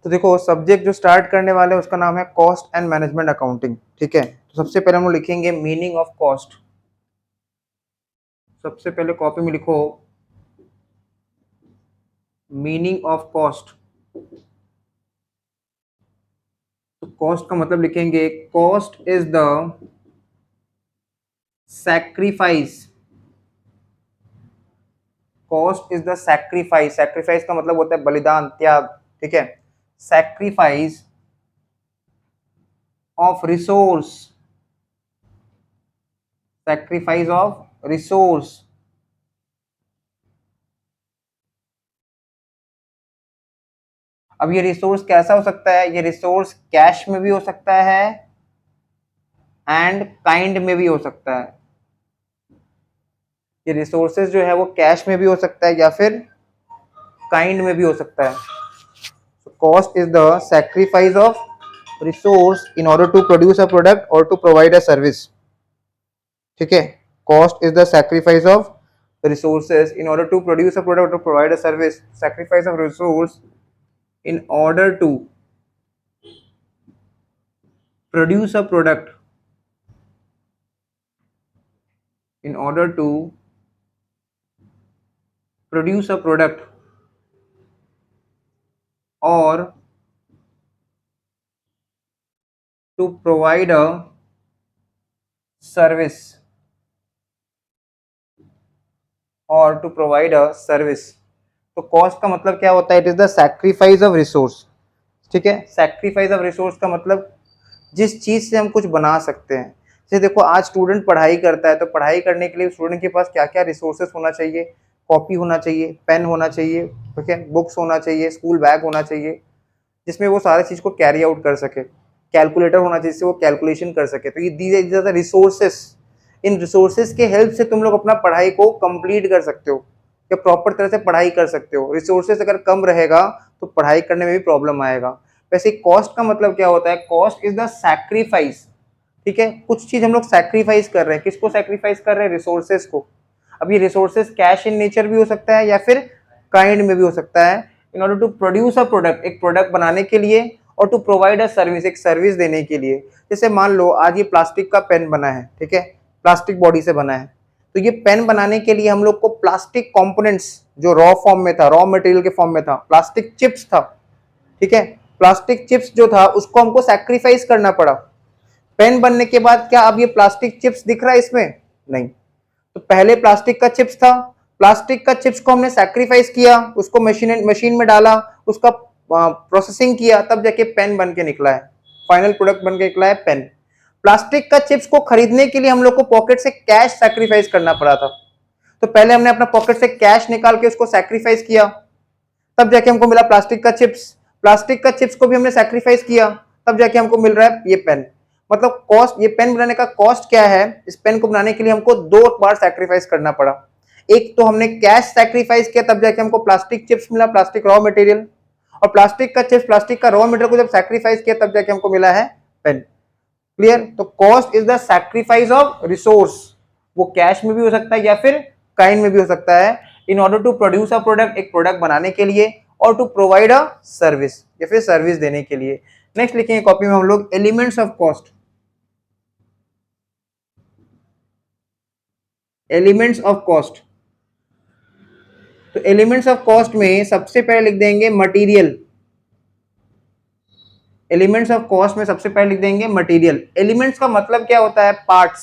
तो देखो सब्जेक्ट जो स्टार्ट करने वाले हैं उसका नाम है कॉस्ट एंड मैनेजमेंट अकाउंटिंग, ठीक है। तो सबसे पहले हम लोग लिखेंगे मीनिंग ऑफ कॉस्ट। सबसे पहले कॉपी में लिखो मीनिंग ऑफ कॉस्ट। तो कॉस्ट का मतलब लिखेंगे cost is the sacrifice. Cost is the sacrifice, sacrifice का मतलब होता है बलिदान, त्याग, ठीक है। Sacrifice of resource, sacrifice of resource. अब ये रिसोर्स कैसा हो सकता है? ये रिसोर्स कैश में भी हो सकता है एंड काइंड में भी हो सकता है। ये रिसोर्सेज जो है वो कैश में भी हो सकता है या फिर काइंड में भी हो सकता है। Cost is the sacrifice of resource in order to produce a product और टू प्रोवाइड अ सर्विस, ठीक है। Cost is the sacrifice of resources in order to produce a product or to provide a service. Sacrifice of resource in order to produce a product, in order to produce a product or to provide a service, और to provide a service. तो cost का मतलब क्या होता है? It is the sacrifice of resource, ठीक है। Sacrifice of resource का मतलब जिस चीज से हम कुछ बना सकते हैं। जैसे देखो आज स्टूडेंट पढ़ाई करता है, तो पढ़ाई करने के लिए स्टूडेंट के पास क्या क्या रिसोर्सेस होना चाहिए? कॉपी होना चाहिए, पेन होना चाहिए, ठीक है, बुक्स होना चाहिए, स्कूल बैग होना चाहिए जिसमें वो सारी चीज को कैरी आउट कर सके, कैलकुलेटर होना चाहिए जिससे वो कैलकुलेशन कर सके। तो ये दीज आर द रिसोर्सेस। इन रिसोर्सेज के हेल्प से तुम लोग अपना पढ़ाई को कंप्लीट कर सकते हो या प्रॉपर तरह से पढ़ाई कर सकते हो। रिसोर्सेज अगर कम रहेगा तो पढ़ाई करने में भी प्रॉब्लम आएगा। वैसे कॉस्ट का मतलब क्या होता है? कॉस्ट इज द सैक्रिफाइस, ठीक है। कुछ चीज हम लोग सैक्रिफाइस कर रहे हैं। किसको सैक्रिफाइस कर रहे हैं? रिसोर्सेज को। अब ये रिसोर्सेज कैश इन नेचर भी हो सकता है या फिर काइंड में भी हो सकता है। In order to produce a product, एक प्रोडक्ट बनाने के लिए, और टू प्रोवाइड अ सर्विस, एक सर्विस देने के लिए। जैसे मान लो आज ये प्लास्टिक का पेन बना है, ठीक है, प्लास्टिक बॉडी से बना है। तो ये पेन बनाने के लिए हम लोग को प्लास्टिक कंपोनेंट्स जो रॉ फॉर्म में था, रॉ मटेरियल के फॉर्म में था, प्लास्टिक चिप्स था, ठीक है। प्लास्टिक चिप्स जो था उसको हमको सैक्रिफाइस करना पड़ा। पेन बनने के बाद क्या अब ये प्लास्टिक चिप्स दिख रहा है इसमें? नहीं। तो पहले प्लास्टिक का चिप्स था, प्लास्टिक का चिप्स को हमने सैक्रिफाइस किया, उसको मशीन में डाला, उसका प्रोसेसिंग किया, तब जाके पेन बन के निकला है, फाइनल प्रोडक्ट बन के निकला है पेन। प्लास्टिक का चिप्स को खरीदने के लिए हम लोग को पॉकेट से कैश सैक्रिफाइस करना पड़ा था। तो पहले हमने अपना पॉकेट से कैश निकाल के उसको सैक्रिफाइस किया, तब जाके हमको मिला प्लास्टिक का चिप्स। प्लास्टिक का चिप्स को भी हमने सैक्रिफाइस किया, तब जाके हमको मिल रहा है ये पेन। मतलब कॉस्ट, ये पेन बनाने का कॉस्ट क्या है? इस पेन को बनाने के लिए हमको दो बार सैक्रिफाइस करना पड़ा। एक तो हमने कैश सैक्रिफाइस किया, तब जाके हमको प्लास्टिक चिप्स मिला, प्लास्टिक रॉ मटेरियल। और प्लास्टिक का चिप्स, प्लास्टिक का रॉ मटेरियल को जब सैक्रिफाइस किया, तब जाके हमको मिला है पेन। क्लियर? तो cost is the sacrifice of resource. वो कैश में भी हो सकता है या फिर काइंड में भी हो सकता है। In order to produce a product, एक प्रोडक्ट बनाने के लिए, और टू प्रोवाइड अ सर्विस, या फिर सर्विस देने के लिए। नेक्स्ट लिखेंगे कॉपी में हम लोग elements of cost. Elements of cost. तो एलिमेंट्स ऑफ कॉस्ट में सबसे पहले लिख देंगे मटेरियल। एलिमेंट्स ऑफ कॉस्ट में सबसे पहले लिख देंगे मटेरियल। एलिमेंट्स का मतलब क्या होता है? पार्ट्स।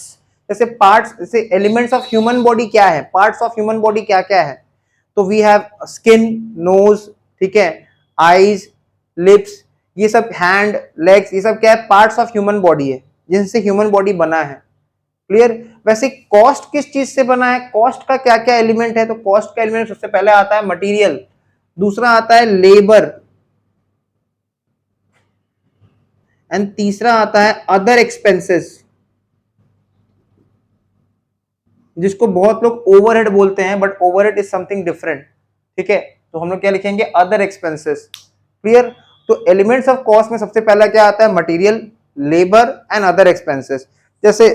जैसे पार्ट्स, जैसे एलिमेंट्स ऑफ ह्यूमन बॉडी क्या है? पार्ट्स ऑफ ह्यूमन बॉडी क्या क्या है? तो वी हैव स्किन, नोज, ठीक है, आईज, लिप्स, ये सब, हैंड, लेग्स, ये सब क्या है? पार्ट्स ऑफ ह्यूमन बॉडी है, जिनसे ह्यूमन बॉडी बना है। क्लियर? वैसे कॉस्ट किस चीज से बना है? कॉस्ट का क्या क्या एलिमेंट है? तो कॉस्ट का एलिमेंट सबसे पहले आता है मटेरियल, दूसरा आता है लेबर, एंड तीसरा आता है अदर एक्सपेंसेस, जिसको बहुत लोग ओवरहेड बोलते हैं, but overhead is something different, ठीक है। तो हम लोग क्या लिखेंगे? Other expenses. क्लियर? तो एलिमेंट्स ऑफ कॉस्ट में सबसे पहला क्या आता है? Material, labour and other expenses. जैसे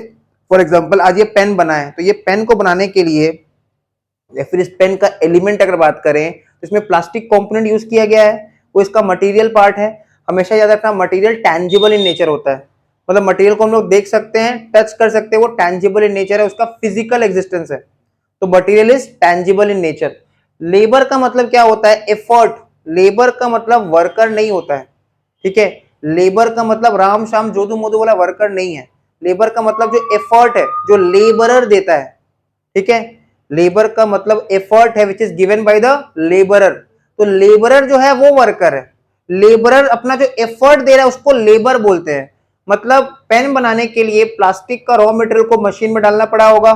फॉर एग्जांपल आज ये पेन बना है, तो ये पेन को बनाने के लिए, या फिर इस पेन का एलिमेंट अगर बात करें, तो इसमें प्लास्टिक कंपोनेंट यूज किया गया है। वो इसका मटेरियल पार्ट है। हमेशा याद रखना मटेरियल टैंजिबल इन नेचर होता है, मतलब मटेरियल को हम लोग देख सकते हैं, टच कर सकते हैं, वो टैंजिबल इन नेचर है, उसका फिजिकल एग्जिस्टेंस है, तो material is tangible in nature. Labour का मतलब क्या होता है? एफर्ट। लेबर का मतलब वर्कर नहीं होता है, ठीक है। लेबर का मतलब राम शाम जोदू मोदू वाला वर्कर नहीं है। लेबर का मतलब जो एफर्ट है, जो लेबरर देता है, ठीक है। लेबर का मतलब एफर्ट है which is given by the labourer. तो लेबरर जो है वो वर्कर है। लेबरर अपना जो एफर्ट दे रहा है उसको लेबर बोलते हैं। मतलब पेन बनाने के लिए प्लास्टिक का रॉ मटेरियल को मशीन में डालना पड़ा होगा,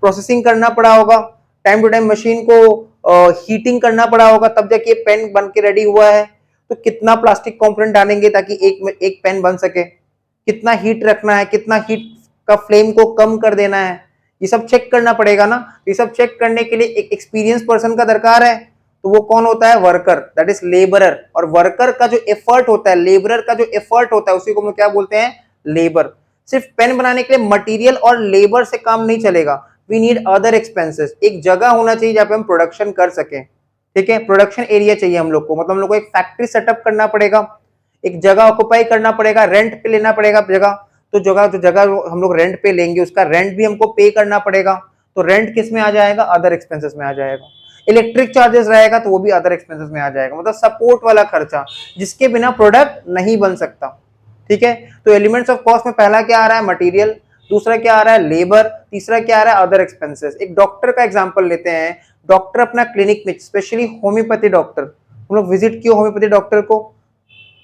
प्रोसेसिंग करना पड़ा होगा, टाइम टू टाइम मशीन को हीटिंग करना पड़ा होगा, तब जाके पेन बन के रेडी हुआ है। तो कितना प्लास्टिक कंपोनेंट डालेंगे ताकि एक पेन बन सके, कितना हीट रखना है, कितना हीट का फ्लेम को कम कर देना है, ये सब चेक करना पड़ेगा ना। ये सब चेक करने के लिए एक एक्सपीरियंस पर्सन का दरकार है, तो वो कौन होता है? Worker, that is labourer. और वर्कर का जो एफर्ट होता है, लेबरर का जो एफर्ट होता है, उसी को हम क्या बोलते हैं? लेबर। सिर्फ पेन बनाने के लिए मटेरियल और लेबर से काम नहीं चलेगा, वी नीड अदर एक्सपेंसेस। एक जगह होना चाहिए जहां पे हम प्रोडक्शन कर सकें, ठीक है। प्रोडक्शन एरिया चाहिए हम लोग को, मतलब हम लोग को एक फैक्ट्री सेटअप करना पड़ेगा, एक जगह ऑक्युपाई करना पड़ेगा, रेंट पे लेना पड़ेगा जगह। तो जगह हम लोग रेंट पे लेंगे, उसका रेंट भी हमको पे करना पड़ेगा, तो रेंट किस में आ जाएगा? अदर एक्सपेंसेस में आ जाएगा। इलेक्ट्रिक चार्जेस रहेगा तो वो भी अदर एक्सपेंसेस में आ जाएगा, मतलब सपोर्ट वाला खर्चा जिसके बिना प्रोडक्ट नहीं बन सकता, ठीक है। तो एलिमेंट्स ऑफ कॉस्ट में पहला क्या आ रहा है? मटेरियल, दूसरा क्या आ रहा है? लेबर, तीसरा क्या आ रहा है? Other expenses. एक डॉक्टर का एग्जांपल लेते हैं। डॉक्टर अपना क्लिनिक में, स्पेशली होम्योपैथी डॉक्टर, हम लोग विजिट किए होम्योपैथी डॉक्टर को,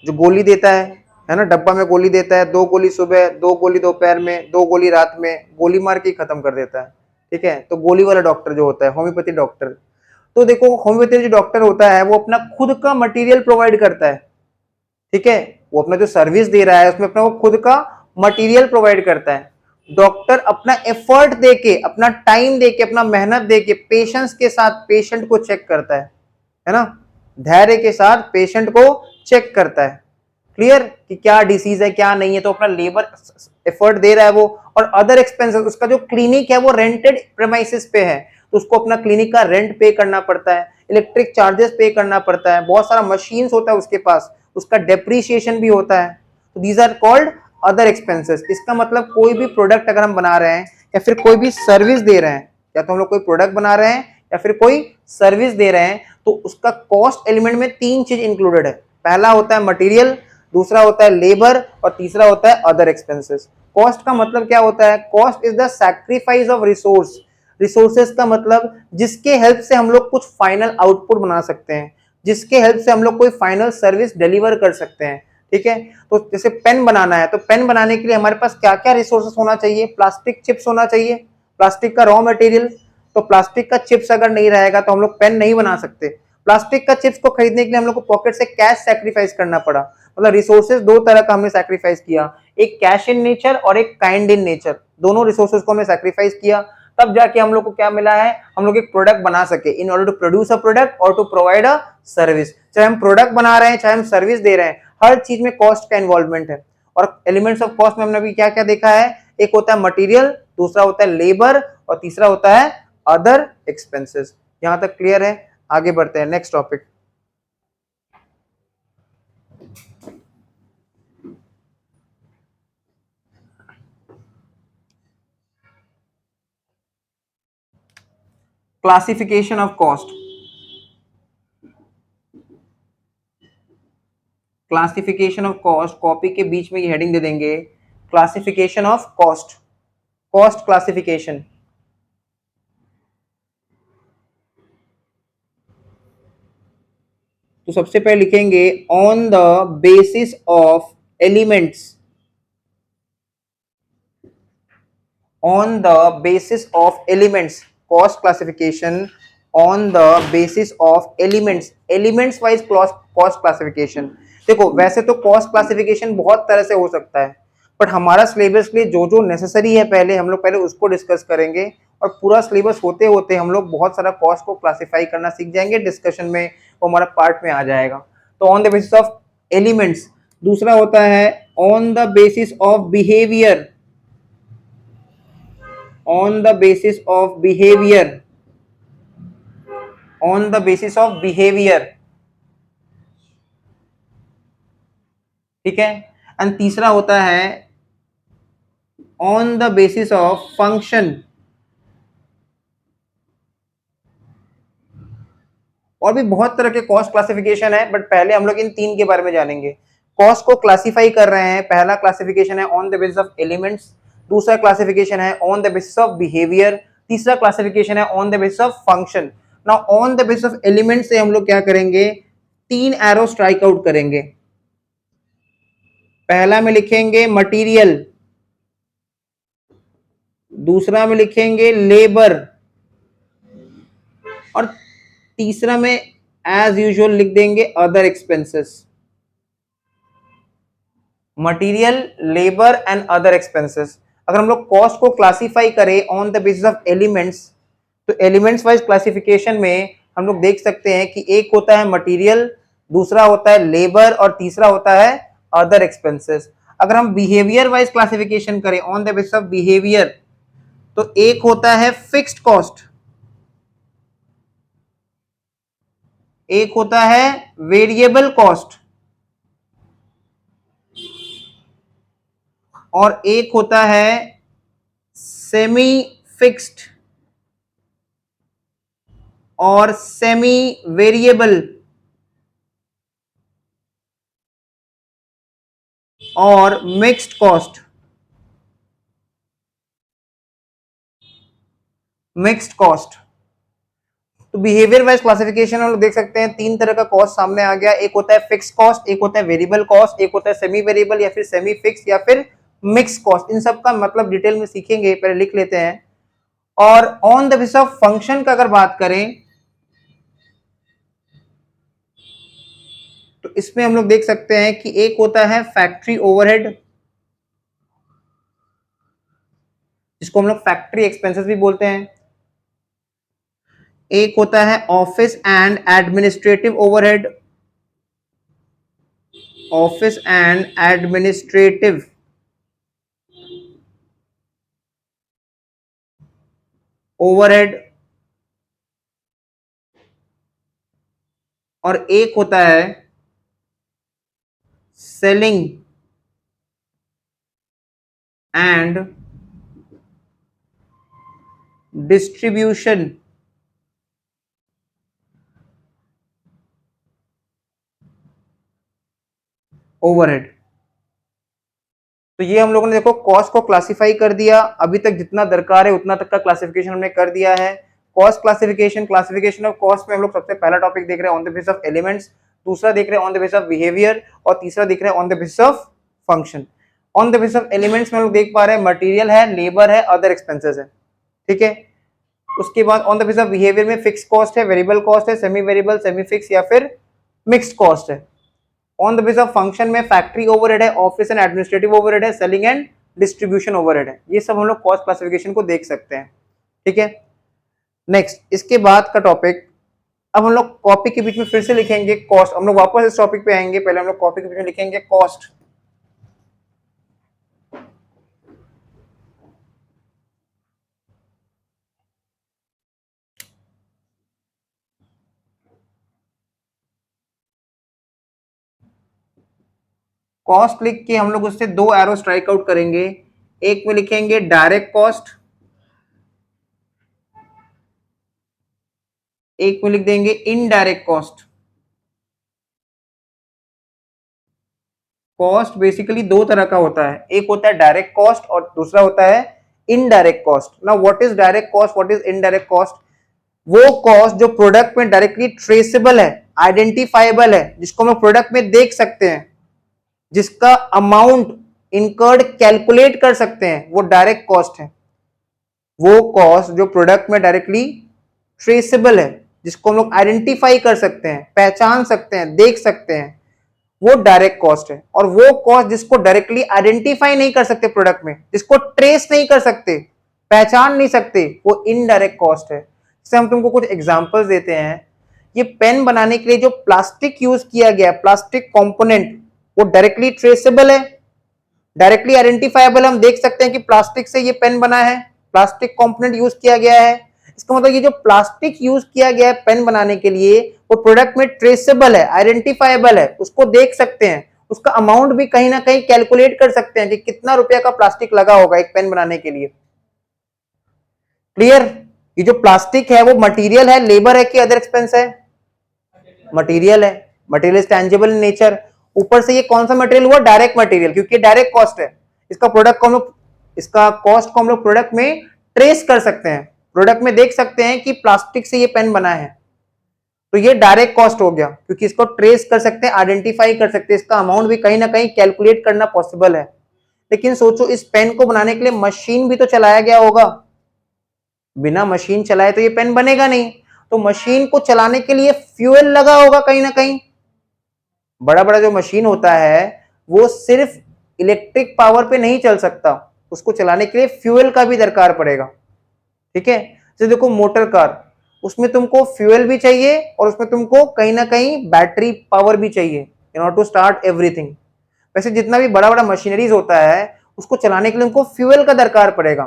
जो गोली देता है ना, डब्बा में गोली देता है, 2 गोली सुबह, 2 गोली दोपहर में, 2 गोली रात में, गोली मार के खत्म कर देता है, ठीक है। तो गोली वाला डॉक्टर जो होता है होम्योपैथी डॉक्टर, तो देखो होम्योपैथी जो डॉक्टर होता है वो अपना खुद का मटेरियल प्रोवाइड करता है, ठीक है। वो अपना जो सर्विस दे रहा है उसमें अपना वो खुद का मटेरियल प्रोवाइड करता है। डॉक्टर अपना एफर्ट देके, अपना टाइम देके, अपना मेहनत देके, पेशेंस के साथ पेशेंट को चेक करता है ना, धैर्य के साथ पेशेंट को चेक करता है, क्लियर, कि क्या डिसीज है क्या नहीं है, तो अपना लेबर एफर्ट दे रहा है वो। और अदर एक्सपेंसेस, उसका जो क्लिनिक है वो रेंटेड प्रेमाइसिस पे है, तो उसको अपना क्लिनिक का रेंट पे करना पड़ता है, इलेक्ट्रिक चार्जेस पे करना पड़ता है, बहुत सारा मशीन्स होता है उसके पास, उसका डेप्रीशिएशन भी होता है। तो these are called other expenses. इसका मतलब कोई भी प्रोडक्ट अगर हम बना रहे हैं या फिर कोई भी सर्विस दे रहे हैं, या तो हम लोग कोई प्रोडक्ट बना रहे हैं या फिर कोई सर्विस दे रहे हैं, तो उसका कॉस्ट एलिमेंट में 3 चीज इंक्लूडेड है। पहला होता है मटेरियल, दूसरा होता है लेबर, और तीसरा होता है अदर एक्सपेंसेस। कॉस्ट का मतलब क्या होता है? Cost is the sacrifice of resource. Resources का मतलब जिसके हेल्प से हम लोग कुछ फाइनल आउटपुट बना सकते हैं, जिसके हेल्प से हम लोग कोई फाइनल सर्विस डिलीवर कर सकते हैं, ठीक है। तो जैसे पेन बनाना है, तो पेन बनाने के लिए हमारे पास क्या क्या रिसोर्सेस होना चाहिए? प्लास्टिक चिप्स होना चाहिए, प्लास्टिक का रॉ मटेरियल। तो प्लास्टिक का चिप्स अगर नहीं रहेगा तो हम लोग पेन नहीं बना सकते। प्लास्टिक का चिप्स को खरीदने के लिए हम लोग को पॉकेट से कैश सैक्रिफाइस करना पड़ा। मतलब रिसोर्सेज 2 तरह का हमने सैक्रिफाइस किया, एक कैश इन नेचर और एक काइंड इन नेचर। दोनों रिसोर्सेज को हमने सैक्रिफाइस किया, तब जाके हम लोग को क्या मिला है? हम लोग एक प्रोडक्ट बना सके, in order to produce a product और टू प्रोवाइड अ सर्विस। चाहे हम प्रोडक्ट बना रहे हैं, चाहे हम सर्विस दे रहे हैं, हर चीज में कॉस्ट का इन्वॉल्वमेंट है। और एलिमेंट्स ऑफ कॉस्ट में हमने अभी क्या क्या देखा है? एक होता है मटेरियल, दूसरा होता है लेबर, और तीसरा होता है अदर एक्सपेंसेस। यहां तक क्लियर है? आगे बढ़ते हैं next topic. Classification of cost. Classification of cost, copy के बीच में ये हेडिंग दे देंगे, classification of cost, cost classification. तो सबसे पहले लिखेंगे on the basis of elements, on the basis of elements, cost classification on the basis of elements, elements wise cost classification. देखो वैसे तो कॉस्ट क्लासिफिकेशन बहुत तरह से हो सकता है, बट हमारा सिलेबस के लिए जो जो नेसेसरी है पहले हम लोग पहले उसको डिस्कस करेंगे, और पूरा सिलेबस होते होते हम लोग बहुत सारा कॉस्ट को क्लासिफाई करना सीख जाएंगे, डिस्कशन में वो हमारा पार्ट में आ जाएगा। तो on the basis of elements. दूसरा होता है on the basis of behaviour, on the basis of behavior, on the basis of behavior, ठीक है। एंड तीसरा होता है on the basis of function. और भी बहुत तरह के कॉस्ट क्लासिफिकेशन है, बट पहले हम लोग इन तीन के बारे में जानेंगे। कॉस्ट को क्लासिफाई कर रहे हैं, पहला क्लासिफिकेशन है on the basis of elements, दूसरा क्लासिफिकेशन है on the basis of behaviour, तीसरा क्लासिफिकेशन है on the basis of function. Now on the basis of element से हम लोग क्या करेंगे, तीन एरो स्ट्राइक आउट करेंगे। पहला में लिखेंगे मटेरियल, दूसरा में लिखेंगे लेबर, और तीसरा में एज यूजुअल लिख देंगे other expenses. Material, labour and other expenses. अगर हम लोग कॉस्ट को क्लासिफाई करें on the basis of elements, तो एलिमेंट्स वाइज क्लासिफिकेशन में हम लोग देख सकते हैं कि एक होता है मटेरियल, दूसरा होता है लेबर और तीसरा होता है अदर एक्सपेंसेस। अगर हम बिहेवियर वाइज क्लासिफिकेशन करें on the basis of behaviour, तो एक होता है फिक्स्ड कॉस्ट, एक होता है वेरिएबल कॉस्ट, और एक होता है सेमी फिक्स्ड और सेमी वेरिएबल और मिक्स्ड कॉस्ट। Mixed cost. तो बिहेवियर वाइज क्लासिफिकेशन हम लोग देख सकते हैं तीन तरह का कॉस्ट सामने आ गया। एक होता है फिक्स कॉस्ट, एक होता है वेरिएबल कॉस्ट, एक होता है सेमी वेरिएबल या फिर सेमी फिक्स या फिर मिक्स कॉस्ट। इन सब का मतलब डिटेल में सीखेंगे, पहले लिख लेते हैं। और on the basis of function का अगर बात करें, तो इसमें हम लोग देख सकते हैं कि एक होता है फैक्ट्री ओवरहेड, जिसको हम लोग फैक्ट्री एक्सपेंसेस भी बोलते हैं। एक होता है office and administrative overhead, office and administrative overhead, और एक होता है सेलिंग एंड डिस्ट्रीब्यूशन ओवरहेड। तो ये हम लोगों ने देखो कॉस्ट को क्लासिफाई कर दिया। अभी तक जितना दरकार है उतना तक का क्लासिफिकेशन हमने कर दिया है। Cost classification, classification of cost में हम लोग सबसे पहला टॉपिक देख रहे हैं on the basis of elements, दूसरा देख रहे हैं on the basis of behaviour, और तीसरा देख रहे हैं on the basis of function. On the basis of elements में हम लोग देख पा रहे हैं मटेरियल है, लेबर है, अदर एक्सपेंसेस है, ठीक है। उसके बाद on the basis of behaviour में फिक्स कॉस्ट है, वेरिएबल कॉस्ट है, सेमी वेरिएबल, सेमी फिक्स या फिर मिक्स्ड कॉस्ट है। On the basis of function में फैक्ट्री ओवरहेड है, ऑफिस एंड एडमिनिस्ट्रेटिव ओवरहेड है, सेलिंग एंड डिस्ट्रीब्यूशन ओवरहेड है। ये सब हम लोग कॉस्ट क्लासिफिकेशन को देख सकते हैं, ठीक है। नेक्स्ट इसके बाद का टॉपिक, अब हम लोग कॉपी के बीच में फिर से लिखेंगे कॉस्ट। हम लोग वापस इस टॉपिक पे आएंगे, पहले हम लोग कॉपी के बीच में लिखेंगे कॉस्ट। कॉस्ट लिख के हम लोग उससे दो एरो स्ट्राइक आउट करेंगे। एक में लिखेंगे डायरेक्ट कॉस्ट, एक में लिख देंगे इनडायरेक्ट कॉस्ट। कॉस्ट बेसिकली दो तरह का होता है, एक होता है डायरेक्ट कॉस्ट और दूसरा होता है indirect cost. Now what is direct cost, what is indirect cost? वो कॉस्ट जो प्रोडक्ट में डायरेक्टली ट्रेसेबल है, आइडेंटिफाइबल है, जिसको हम प्रोडक्ट में देख सकते हैं, जिसका अमाउंट इनकर्ड कैलकुलेट कर सकते हैं, वो डायरेक्ट कॉस्ट है। वो कॉस्ट जो प्रोडक्ट में डायरेक्टली ट्रेसेबल है, जिसको हम लोग आइडेंटिफाई कर सकते हैं, पहचान सकते हैं, देख सकते हैं, वो डायरेक्ट कॉस्ट है। और वो कॉस्ट जिसको डायरेक्टली आइडेंटिफाई नहीं कर सकते प्रोडक्ट में, जिसको ट्रेस नहीं कर सकते, पहचान नहीं सकते, वो इनडायरेक्ट कॉस्ट है। जैसे हम तुमको कुछ एग्जांपल्स देते हैं, ये पेन बनाने के लिए जो प्लास्टिक यूज किया गया, प्लास्टिक कंपोनेंट, वो डायरेक्टली ट्रेसेबल है, डायरेक्टली आइडेंटिफाइबल। हम देख सकते हैं कि प्लास्टिक से ये पेन बना है, प्लास्टिक कंपोनेंट यूज किया गया है। इसका मतलब ये जो प्लास्टिक यूज किया गया है पेन बनाने के लिए, वो प्रोडक्ट में ट्रेसेबल है, आइडेंटिफाइबल है, उसको देख सकते हैं, उसका अमाउंट भी कहीं ना कहीं कैलकुलेट कर सकते हैं कि कितना रुपया का प्लास्टिक लगा होगा एक पेन बनाने के लिए। क्लियर? ये जो प्लास्टिक है वो मटेरियल है, लेबर है कि अदर एक्सपेंस है? मटेरियल है। Material is tangible in nature. ऊपर से ये कौन सा मटेरियल हुआ? डायरेक्ट मटेरियल, क्योंकि डायरेक्ट कॉस्ट है। इसका प्रोडक्ट को हम लोग, इसका कॉस्ट को हम लोग प्रोडक्ट में ट्रेस कर सकते हैं, प्रोडक्ट में देख सकते हैं कि प्लास्टिक से ये पेन बना है, तो ये डायरेक्ट कॉस्ट हो गया, क्योंकि इसको ट्रेस कर सकते हैं, आइडेंटिफाई कर सकते हैं, इसका अमाउंट भी कहीं ना कहीं कैलकुलेट करना पॉसिबल है। लेकिन सोचो, इस पेन को बनाने के लिए मशीन भी तो चलाया गया होगा। बिना मशीन चलाए तो ये पेन बनेगा नहीं, तो मशीन को चलाने के लिए फ्यूल लगा होगा कहीं ना कहीं। बड़ा बड़ा जो मशीन होता है वो सिर्फ इलेक्ट्रिक पावर पे नहीं चल सकता, उसको चलाने के लिए फ्यूल का भी दरकार पड़ेगा। ठीक है, जैसे देखो मोटर कार, उसमें तुमको फ्यूल भी चाहिए और उसमें तुमको कहीं ना कहीं बैटरी पावर भी चाहिए in order to start everything. वैसे जितना भी बड़ा बड़ा मशीनरीज होता है उसको चलाने के लिए उनको फ्यूल का दरकार पड़ेगा।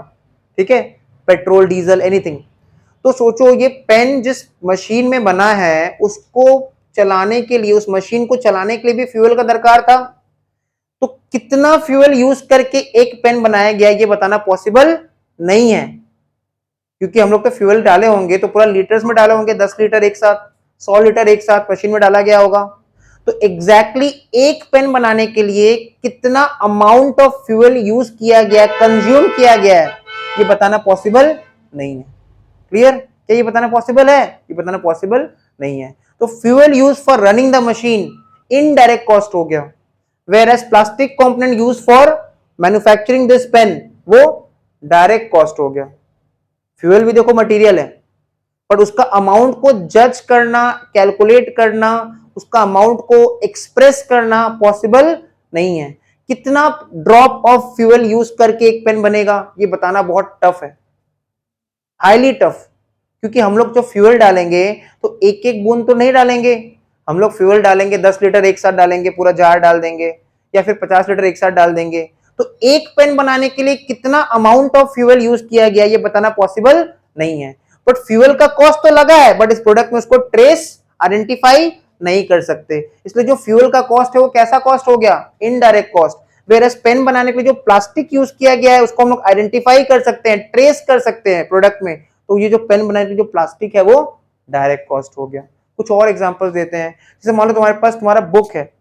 ठीक है, पेट्रोल, डीजल, एनीथिंग। तो सोचो, ये पेन जिस मशीन में बना है उसको चलाने के लिए, उस मशीन को चलाने के लिए भी फ्यूल का दरकार था। तो कितना फ्यूल यूज करके एक पेन बनाया गया ये बताना पॉसिबल नहीं है, क्योंकि हम लोग तो फ्यूल डाले होंगे तो पूरा लीटर्स में डाले होंगे, 10 लीटर एक साथ, 100 लीटर एक साथ मशीन में डाला गया होगा। तो एग्जैक्टली एक पेन बनाने के लिए कितना अमाउंट ऑफ फ्यूल यूज किया गया, कंज्यूम किया गया है, ये बताना पॉसिबल नहीं है। क्लियर? क्या ये बताना पॉसिबल है? ये बताना पॉसिबल नहीं है। तो fuel use for running the machine indirect cost हो गया, whereas plastic component use for manufacturing this pen वो डायरेक्ट कॉस्ट हो गया। फ्यूल भी देखो मटेरियल है, पर उसका अमाउंट को जज करना, कैलकुलेट करना, उसका अमाउंट को एक्सप्रेस करना पॉसिबल नहीं है। कितना ड्रॉप ऑफ फ्यूल यूज करके एक पेन बनेगा ये बताना बहुत टफ है, हाईली टफ। क्योंकि हम लोग जो फ्यूल डालेंगे तो एक एक बूंद तो नहीं डालेंगे, हम लोग फ्यूल डालेंगे 10 लीटर एक साथ डालेंगे, पूरा जार डाल देंगे, या फिर 50 लीटर एक साथ डाल देंगे। तो एक पेन बनाने के लिए कितना अमाउंट ऑफ फ्यूल यूज किया गया ये बताना पॉसिबल नहीं है। बट फ्यूल का कॉस्ट तो लगा है, बट इस प्रोडक्ट में उसको ट्रेस, आइडेंटिफाई नहीं कर सकते। इसलिए जो फ्यूल का कॉस्ट है वो कैसा कॉस्ट हो गया? Indirect cost. वेरएज पेन बनाने के लिए जो प्लास्टिक यूज किया गया है उसको हम लोग आइडेंटिफाई कर सकते हैं, ट्रेस कर सकते हैं प्रोडक्ट में, तो ये जो पेन बनाने के लिए जो प्लास्टिक है वो डायरेक्ट कॉस्ट हो गया। कुछ और एग्जांपल्स देते हैं, जैसे मान लो तुम्हारे पास तुम्हारा बुक है,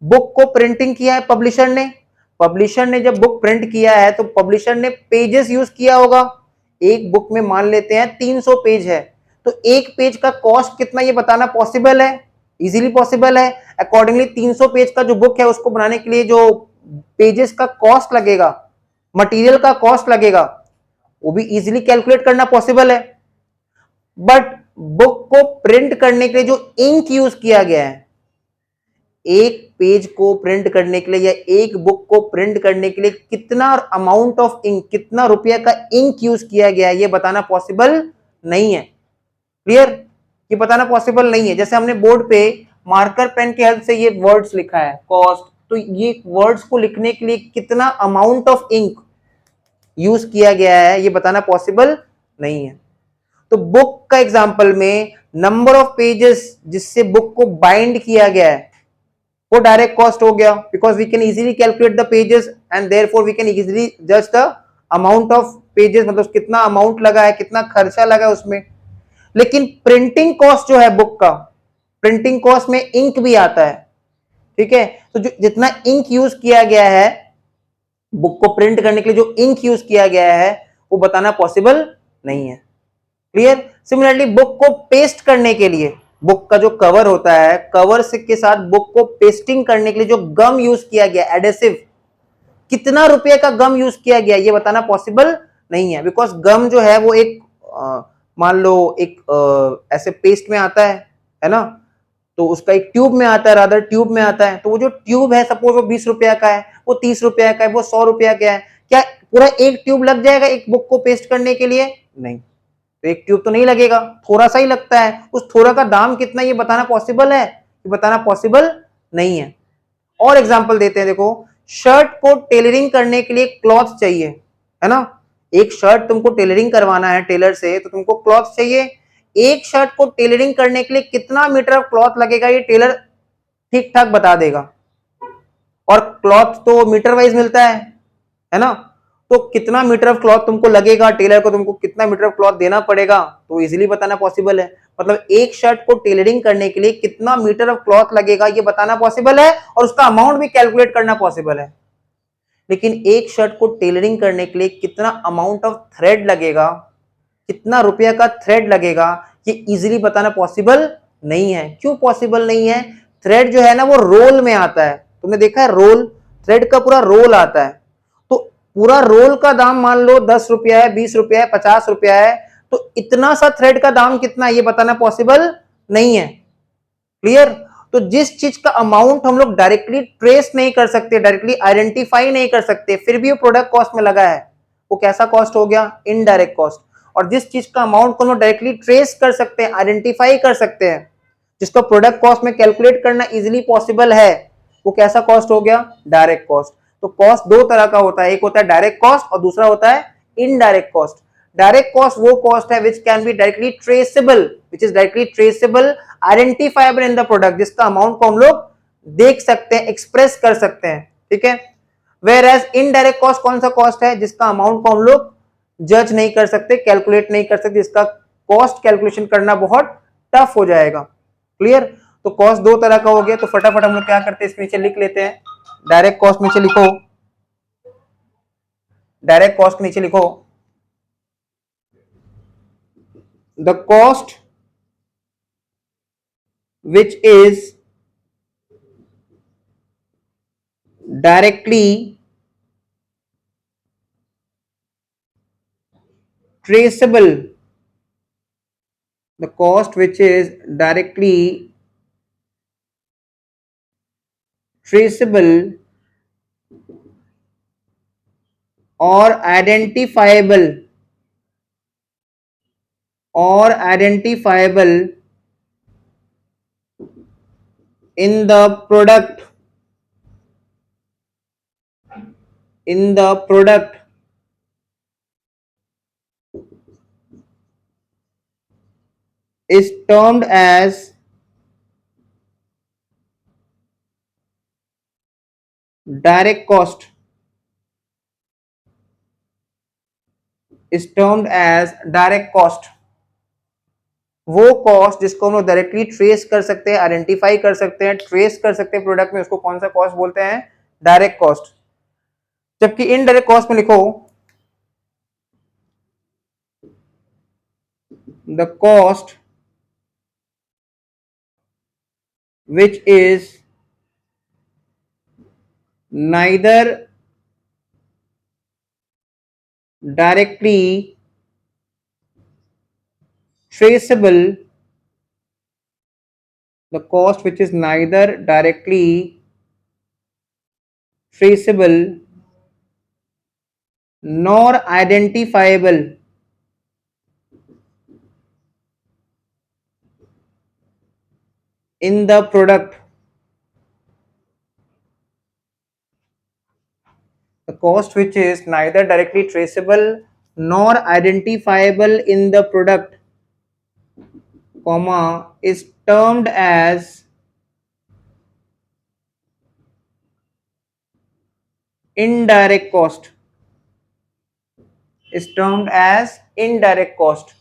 बुक को प्रिंटिंग किया है पब्लिशर ने, पब्लिशर ने जब बुक प्रिंट किया है तो पब्लिशर ने पेजेस यूज किया होगा। एक बुक में मान लेते हैं 300 पेज है, तो एक पेज का कॉस्ट कितना ये बताना पॉसिबल है? इजीली पॉसिबल है। अकॉर्डिंगली 300 पेज का जो बुक है उसको बनाने के लिए जो पेजेस का कॉस्ट लगेगा, मटेरियल का कॉस्ट लगेगा, वो भी इजीली कैलकुलेट करना पॉसिबल है। बट बुक को प्रिंट करने के लिए जो इंक यूज किया गया है, एक पेज को प्रिंट करने के लिए या एक बुक को प्रिंट करने के लिए कितना अमाउंट ऑफ इंक, कितना रुपया का इंक यूज किया गया है ये बताना पॉसिबल नहीं है। क्लियर? ये बताना पॉसिबल नहीं है। जैसे हमने बोर्ड पे मार्कर पेन की हेल्प से ये वर्ड्स लिखा है कॉस्ट, तो ये वर्ड्स को लिखने के लिए कितना अमाउंट ऑफ इंक यूज किया गया है ये बताना पॉसिबल नहीं है। तो बुक का एग्जांपल में नंबर ऑफ पेजेस जिससे बुक को बाइंड किया गया है वो डायरेक्ट कॉस्ट हो गया, because we can easily calculate the pages and therefore we can easily जज द अमाउंट ऑफ पेजेस, मतलब कितना अमाउंट लगा है, कितना खर्चा लगा है उसमें। लेकिन प्रिंटिंग कॉस्ट जो है बुक का, प्रिंटिंग कॉस्ट में इंक भी आता है। ठीक है, तो जो जितना इंक यूज किया गया है बुक को प्रिंट करने के लिए, जो इंक यूज किया गया है वो बताना पॉसिबल नहीं है। क्लियर? सिमिलरली बुक को पेस्ट करने के लिए, बुक का जो कवर होता है, कवर से के साथ बुक को पेस्टिंग करने के लिए जो गम यूज किया गया, एडेसिव, कितना रुपए का गम यूज किया गया ये बताना पॉसिबल नहीं है। बिकॉज गम जो है वो एक मान लो एक ऐसे पेस्ट में आता है ना, तो उसका एक ट्यूब में आता है, रादर ट्यूब में आता है, तो वो जो ट्यूब है सपोज वो 20 रुपया का है, वो 30 रुपया का है, वो 100 रुपया का है, क्या पूरा एक ट्यूब लग जाएगा एक बुक को पेस्ट करने के लिए? नहीं, तो एक ट्यूब तो नहीं लगेगा, थोड़ा सा ही लगता है। उस थोड़ा का दाम कितना ये बताना पॉसिबल है? ये बताना पॉसिबल नहीं है। और एग्जांपल देते हैं, देखो शर्ट को टेलरिंग करने के लिए क्लॉथ चाहिए, है ना, एक शर्ट तुमको टेलरिंग करवाना है टेलर से तो तुमको क्लॉथ चाहिए। एक शर्ट को टेलरिंग करने के लिए कितना मीटर ऑफ क्लॉथ लगेगा ये टेलर ठीक ठाक बता देगा। और क्लॉथ तो मीटर वाइज मिलता है ना। तो कितना मीटर ऑफ क्लॉथ तुमको लगेगा, टेलर को तुमको कितना मीटर ऑफ क्लॉथ देना पड़ेगा, तो इजीली बताना पॉसिबल है। मतलब एक शर्ट को टेलरिंग करने के लिए कितना मीटर ऑफ क्लॉथ लगेगा ये बताना पॉसिबल है, और उसका अमाउंट भी कैलकुलेट करना पॉसिबल है। लेकिन एक शर्ट को टेलरिंग करने के लिए कितना अमाउंट ऑफ थ्रेड लगेगा, कितना रुपया का थ्रेड लगेगा, ये इजीली बताना पॉसिबल नहीं है। क्यों पॉसिबल नहीं है? थ्रेड जो है ना वो रोल में आता है, तुमने देखा है रोल, थ्रेड का पूरा रोल आता है। तो पूरा रोल का दाम मान लो 10 रुपया है, 20 रुपया है, 50 रुपया है, तो इतना सा थ्रेड का दाम कितना ये बताना पॉसिबल नहीं है। क्लियर? तो जिस चीज का अमाउंट हम लोग डायरेक्टली ट्रेस नहीं कर सकते, डायरेक्टली आइडेंटिफाई नहीं कर सकते, फिर भी वो प्रोडक्ट कॉस्ट में लगा है, वो कैसा कॉस्ट हो गया? Indirect cost. और जिस चीज का अमाउंट को हम लोग डायरेक्टली ट्रेस कर सकते हैं, आइडेंटिफाई कर सकते हैं, जिसको प्रोडक्ट कॉस्ट में कैलकुलेट करना इजीली पॉसिबल है, वो कैसा कॉस्ट हो गया? Direct cost. तो कॉस्ट दो तरह का होता है, एक होता है डायरेक्ट कॉस्ट और दूसरा होता है इनडायरेक्ट कॉस्ट। डायरेक्ट कॉस्ट वो कॉस्ट है which can be directly traceable, which is directly traceable, identifiable in the product, जिसका अमाउंट को हम लोग देख सकते हैं, एक्सप्रेस कर सकते हैं। ठीक है? वेयर एज इनडायरेक्ट कॉस्ट कौन सा कॉस्ट है? जिसका अमाउंट को हम लोग जज नहीं कर सकते, कैलकुलेट नहीं कर सकते, जिसका कॉस्ट कैलकुलेशन करना बहुत टफ हो जाएगा। क्लियर? तो कॉस्ट दो तरह का हो गया। तो फटाफट हम लोग क्या करते हैं, इसके नीचे लिख लेते हैं। डायरेक्ट कॉस्ट नीचे लिखो, डायरेक्ट कॉस्ट नीचे लिखो, the cost which is directly traceable, the cost which is directly traceable or identifiable in the product, in the product is termed as direct cost, is termed as direct cost। वो cost जिसको हम लोग directly trace कर सकते हैं, identify कर सकते हैं, ट्रेस कर सकते हैं प्रोडक्ट में, उसको कौन सा कॉस्ट बोलते हैं? Direct cost. जबकि इनडायरेक्ट कॉस्ट में लिखो, the cost which is neither directly traceable, the cost which is neither directly traceable nor identifiable in the product, the cost which is neither directly traceable nor identifiable in the product, comma, is termed as indirect cost, is termed as indirect cost।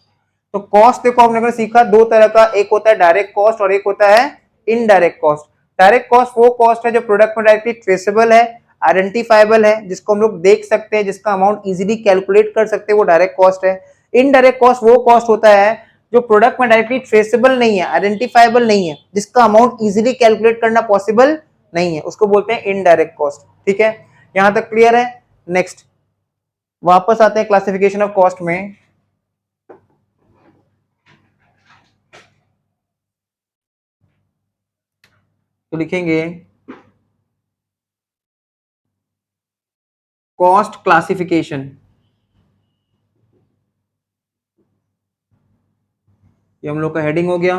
तो cost देखो हमने अगर सीखा दो तरह का, एक होता है डायरेक्ट कॉस्ट और एक होता है इनडायरेक्ट कॉस्ट। डायरेक्ट कॉस्ट वो कॉस्ट है जो प्रोडक्ट में डायरेक्टली ट्रेसेबल है, आइडेंटिफाइबल है, जिसको हम लोग देख सकते हैं, जिसका अमाउंट इजीली कैलकुलेट कर सकते हैं, वो डायरेक्ट कॉस्ट है। इनडायरेक्ट कॉस्ट वो कॉस्ट होता है जो प्रोडक्ट में डायरेक्टली ट्रेसेबल नहीं है, आइडेंटिफाइबल नहीं है, जिसका अमाउंट इजीली कैलकुलेट करना पॉसिबल नहीं है, उसको बोलते हैं इनडायरेक्ट कॉस्ट। ठीक है? यहां तक क्लियर है? नेक्स्ट वापस आते हैं क्लासिफिकेशन ऑफ कॉस्ट में। तो लिखेंगे कॉस्ट क्लासिफिकेशन, ये हम लोग का हेडिंग हो गया।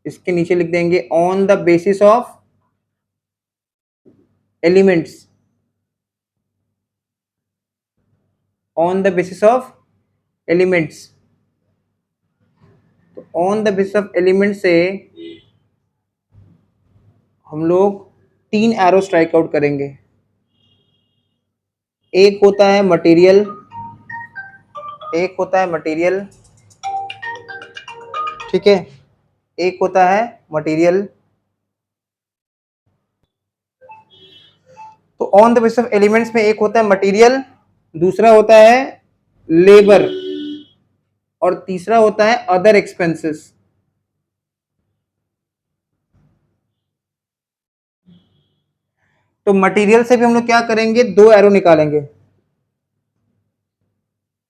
इसके नीचे लिख देंगे on the basis of elements, on the basis of elements. तो on the basis of element से हम लोग 3 एरो स्ट्राइक आउट करेंगे। एक होता है मटेरियल, एक होता है मटेरियल, ठीक है, एक होता है मटेरियल। तो on the basis of elements में एक होता है मटेरियल, दूसरा होता है लेबर और तीसरा होता है अदर एक्सपेंसेस। तो मटेरियल से भी हम लोग क्या करेंगे, 2 एरो निकालेंगे।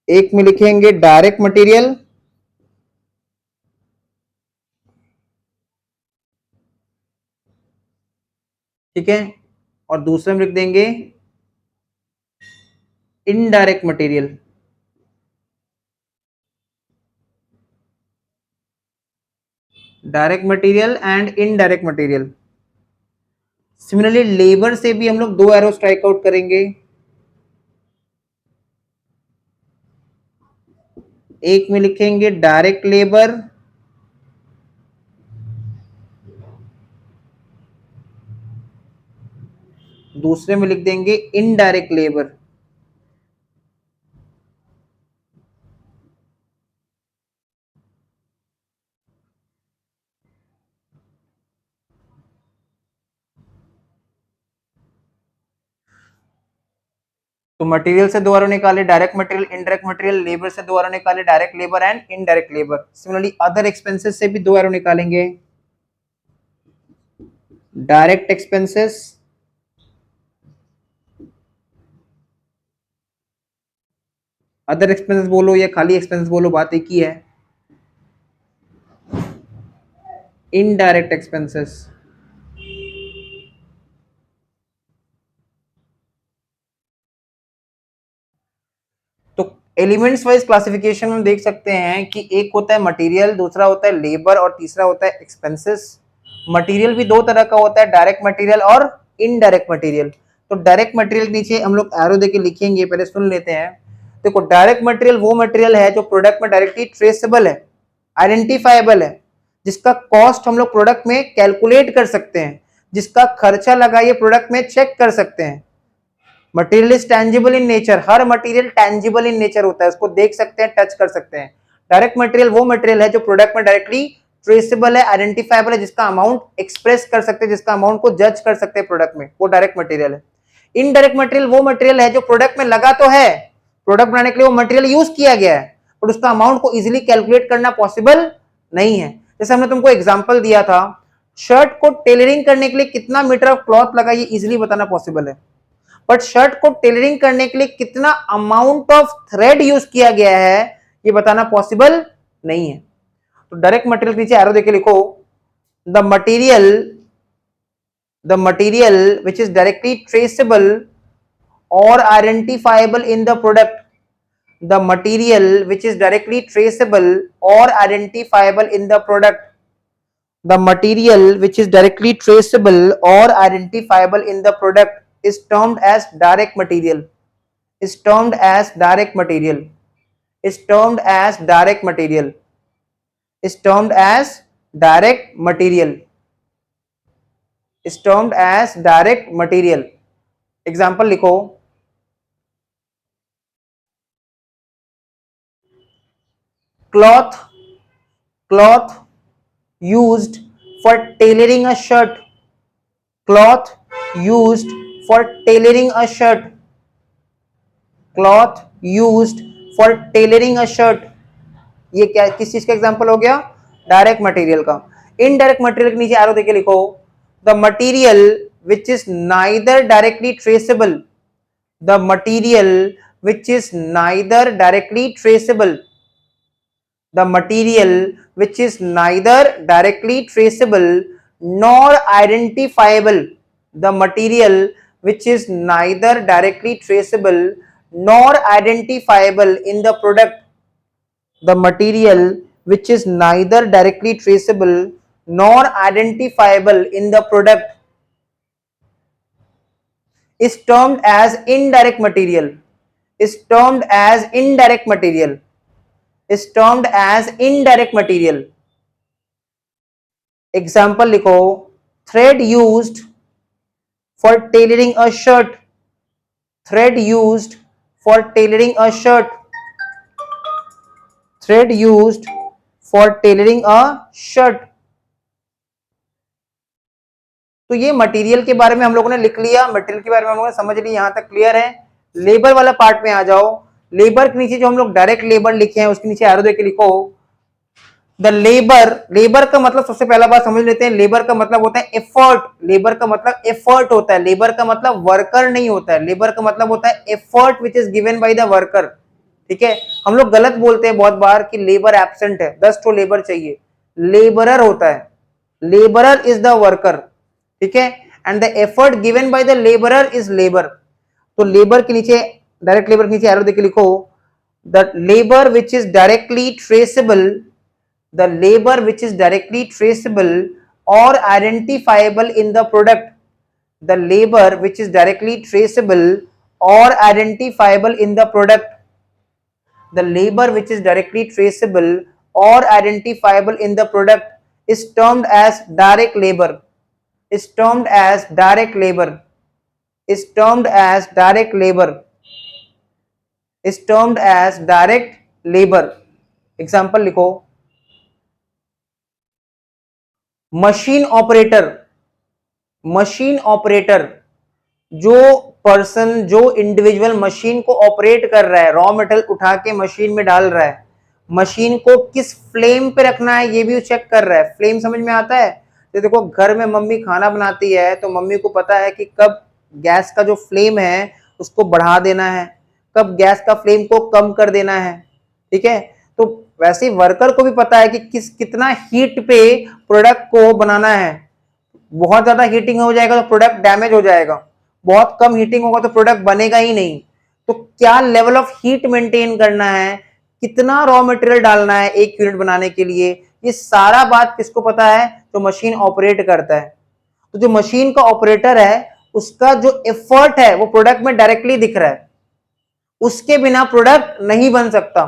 एक में लिखेंगे डायरेक्ट मटेरियल, ठीक है, और दूसरे में लिख देंगे indirect material. Direct material and indirect material. Similarly labour से भी हम लोग 2 एरो स्ट्राइक आउट करेंगे। एक में लिखेंगे डायरेक्ट लेबर, दूसरे में लिख देंगे इनडायरेक्ट लेबर। तो मटेरियल से 2 एरो निकाले, direct material, indirect material, labour से 2 एरो निकाले, direct labour and indirect labour. Similarly other expenses से भी 2 एरो निकालेंगे, डायरेक्ट एक्सपेंसेस, अदर एक्सपेंसेस बोलो या खाली एक्सपेंसेस बोलो, बात एक ही है, इनडायरेक्ट एक्सपेंसेस। तो एलिमेंट्स वाइज क्लासिफिकेशन में देख सकते हैं कि एक होता है मटेरियल, दूसरा होता है लेबर और तीसरा होता है एक्सपेंसेस। मटेरियल भी 2 तरह का होता है, डायरेक्ट मटेरियल और इनडायरेक्ट मटेरियल। तो डायरेक्ट मटेरियल नीचे हम लोग एरो देके लिखेंगे, पहले सुन लेते हैं। देखो डायरेक्ट मटेरियल वो मटेरियल है जो प्रोडक्ट में डायरेक्टली ट्रेसेबल है, आइडेंटिफाइबल है, जिसका कॉस्ट हम लोग प्रोडक्ट में कैलकुलेट कर सकते हैं, जिसका खर्चा लगा ये प्रोडक्ट में चेक कर सकते हैं। Material is tangible in nature, her material tangible in nature होता है, उसको देख सकते हैं, टच कर सकते हैं। डायरेक्ट मटेरियल वो मटेरियल है जो प्रोडक्ट में डायरेक्टली ट्रेसेबल है, आइडेंटिफाइबल है, जिसका अमाउंट एक्सप्रेस कर सकते हैं, जिसका अमाउंट को जज कर सकते हैं प्रोडक्ट में, वो डायरेक्ट मटेरियल है। इनडायरेक्ट मटेरियल वो मटेरियल है जो प्रोडक्ट में लगा तो है, प्रोडक्ट बनाने के लिए वो मटेरियल यूज किया गया है, बट उसका अमाउंट को इजिली कैलकुलेट करना पॉसिबल नहीं है। जैसे हमने तुमको एग्जाम्पल दिया था, शर्ट को टेलरिंग करने के लिए कितना मीटर ऑफ क्लॉथ लगा ये इजिली बताना पॉसिबल है, बट शर्ट को टेलरिंग करने के लिए कितना अमाउंट ऑफ थ्रेड यूज किया गया है ये बताना पॉसिबल नहीं है। तो डायरेक्ट मटेरियल के नीचे एरो देके लिखो, the material which is directly traceable और identifiable in the product, the material which is directly traceable or identifiable in the product, the material which is directly traceable or identifiable in the product is termed as direct material, is termed as direct material, is termed as direct material, is termed as direct material, is termed as direct material। Example लिखो, cloth, cloth used for tailoring a shirt, cloth used for tailoring a shirt, cloth used for tailoring a shirt। ये क्या किस चीज का example हो गया, direct material का। Indirect material के नीचे एरो देके लिखो, the material which is neither directly traceable, the material which is neither directly traceable, the material which is neither directly traceable nor identifiable, the material which is neither directly traceable nor identifiable in the product, the material which is neither directly traceable nor identifiable in the product is termed as indirect material, is termed as indirect material, is termed as indirect material। Example लिखो, thread used for tailoring a shirt, thread used for tailoring a shirt, thread used for tailoring a shirt। तो ये material के बारे में हम लोगों ने लिख लिया, मटेरियल के बारे में हम लोगों ने समझ लिया, यहां तक क्लियर है। लेबर वाला पार्ट में आ जाओ। लेबर के नीचे जो हम लोग डायरेक्ट लेबर लिखे हैं उसके नीचे एरो देके लिखो द लेबर। लेबर का मतलब सबसे पहला बात समझ लेते हैं, लेबर का मतलब होता है एफर्ट। लेबर का मतलब एफर्ट होता है, लेबर का मतलब वर्कर नहीं होता है, लेबर का मतलब होता है effort which is given by the worker. ठीक है, हम लोग गलत बोलते हैं बहुत बार कि लेबर एब्सेंट है, 10 तो लेबर चाहिए, लेबरर होता है, लेबरर इज द वर्कर। ठीक है, and the effort given by the labourer is labour. तो लेबर के नीचे, डायरेक्ट लेबर के नीचे एरो देके लिखो the labour which is directly traceable, the labor which is directly traceable or identifiable in the product, the labor which is directly traceable or identifiable in the product, the labor which is directly traceable or identifiable in the product is termed as direct labor, is termed as direct labor, is termed as direct labor, is termed as direct labor। Example लिखो, machine operator, machine operator जो person, जो individual machine को operate कर रहा है, raw material उठा के machine में डाल रहा है, मशीन को किस फ्लेम पे रखना है ये भी चेक कर रहा है। फ्लेम समझ में आता है? तो देखो घर में मम्मी खाना बनाती है तो मम्मी को पता है कि कब गैस का जो फ्लेम है उसको बढ़ा देना है, कब गैस का फ्लेम को कम कर देना है। ठीक है, तो वैसे ही वर्कर को भी पता है कि कितना हीट पे प्रोडक्ट को बनाना है। बहुत ज्यादा हीटिंग हो जाएगा तो प्रोडक्ट डैमेज हो जाएगा, बहुत कम हीटिंग होगा तो प्रोडक्ट बनेगा ही नहीं। तो क्या लेवल ऑफ हीट मेंटेन करना है, कितना रॉ मटेरियल डालना है एक यूनिट बनाने के लिए, ये सारा बात किसको पता है? जो मशीन ऑपरेट करता है। तो जो मशीन का ऑपरेटर है उसका जो एफर्ट है वो प्रोडक्ट में डायरेक्टली दिख रहा है, उसके बिना प्रोडक्ट नहीं बन सकता।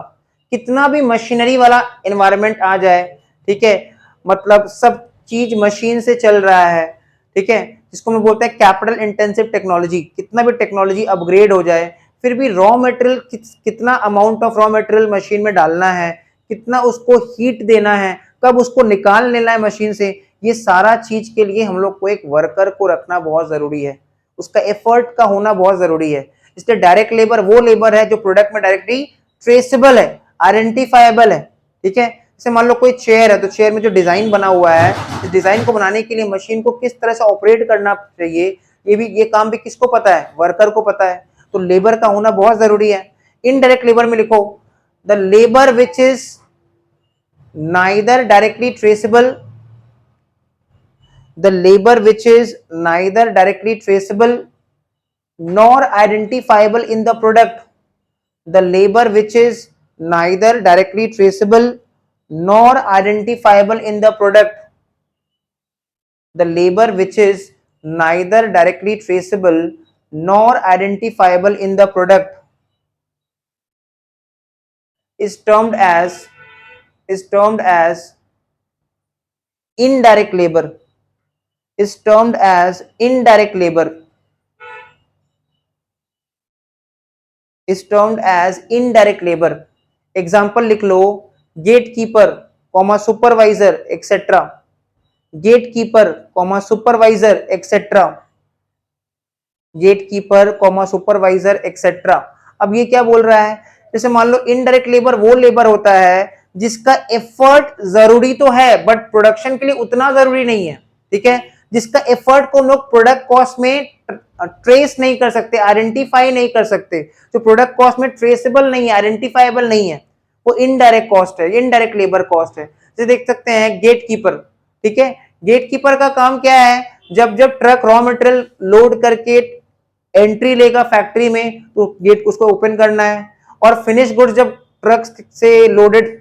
कितना भी मशीनरी वाला एनवायरनमेंट आ जाए, ठीक है, मतलब सब चीज मशीन से चल रहा है, ठीक है, जिसको मैं बोलते हैं कैपिटल इंटेंसिव टेक्नोलॉजी, कितना भी टेक्नोलॉजी अपग्रेड हो जाए फिर भी रॉ मटेरियल कितना amount of raw material machine में डालना है, कितना उसको हीट देना है, कब उसको निकाल लेना है मशीन से, ये सारा चीज के लिए हम लोग को एक वर्कर को रखना बहुत जरूरी है, उसका एफर्ट का होना बहुत जरूरी है। इसलिए डायरेक्ट लेबर वो लेबर है जो प्रोडक्ट में डायरेक्टली ट्रेसेबल है, आइडेंटिफाइबल है। ठीक है, जैसे मान लो कोई चेयर है तो चेयर में जो डिजाइन बना हुआ है, इस डिजाइन को बनाने के लिए मशीन को किस तरह से ऑपरेट करना चाहिए, ये काम भी किसको पता है? वर्कर को पता है। तो लेबर का होना बहुत जरूरी है। इनडायरेक्ट लेबर में लिखो the labour which is neither directly traceable, the labor which is neither directly traceable nor identifiable in the product, the labor which is neither directly traceable nor identifiable in the product, the labor which is neither directly traceable nor identifiable in the product is termed as indirect labor, is termed as indirect labor, is termed as indirect labor। Example लिख लो, gate keeper comma supervisor etcetera, gate keeper comma supervisor etcetera, gate keeper comma supervisor etcetera. अब ये क्या बोल रहा है? जैसे मान लो इनडायरेक्ट लेबर वो लेबर होता है जिसका एफर्ट जरूरी तो है बट प्रोडक्शन के लिए उतना जरूरी नहीं है। ठीक है, जिसका एफर्ट को लोग प्रोडक्ट कॉस्ट में ट्रेस नहीं कर सकते, आइडेंटिफाई नहीं कर सकते, जो प्रोडक्ट कॉस्ट में ट्रेसेबल नहीं है, आइडेंटिफाइबल नहीं है, वो इनडायरेक्ट कॉस्ट है, इनडायरेक्ट लेबर कॉस्ट है। जैसे देख सकते हैं गेट कीपर, ठीक है, गेट कीपर का काम क्या है? जब जब ट्रक रॉ मटेरियल लोड करके एंट्री लेगा फैक्ट्री में तो गेट उसको ओपन करना है, और फिनिश गुड्स जब ट्रक से लोडेड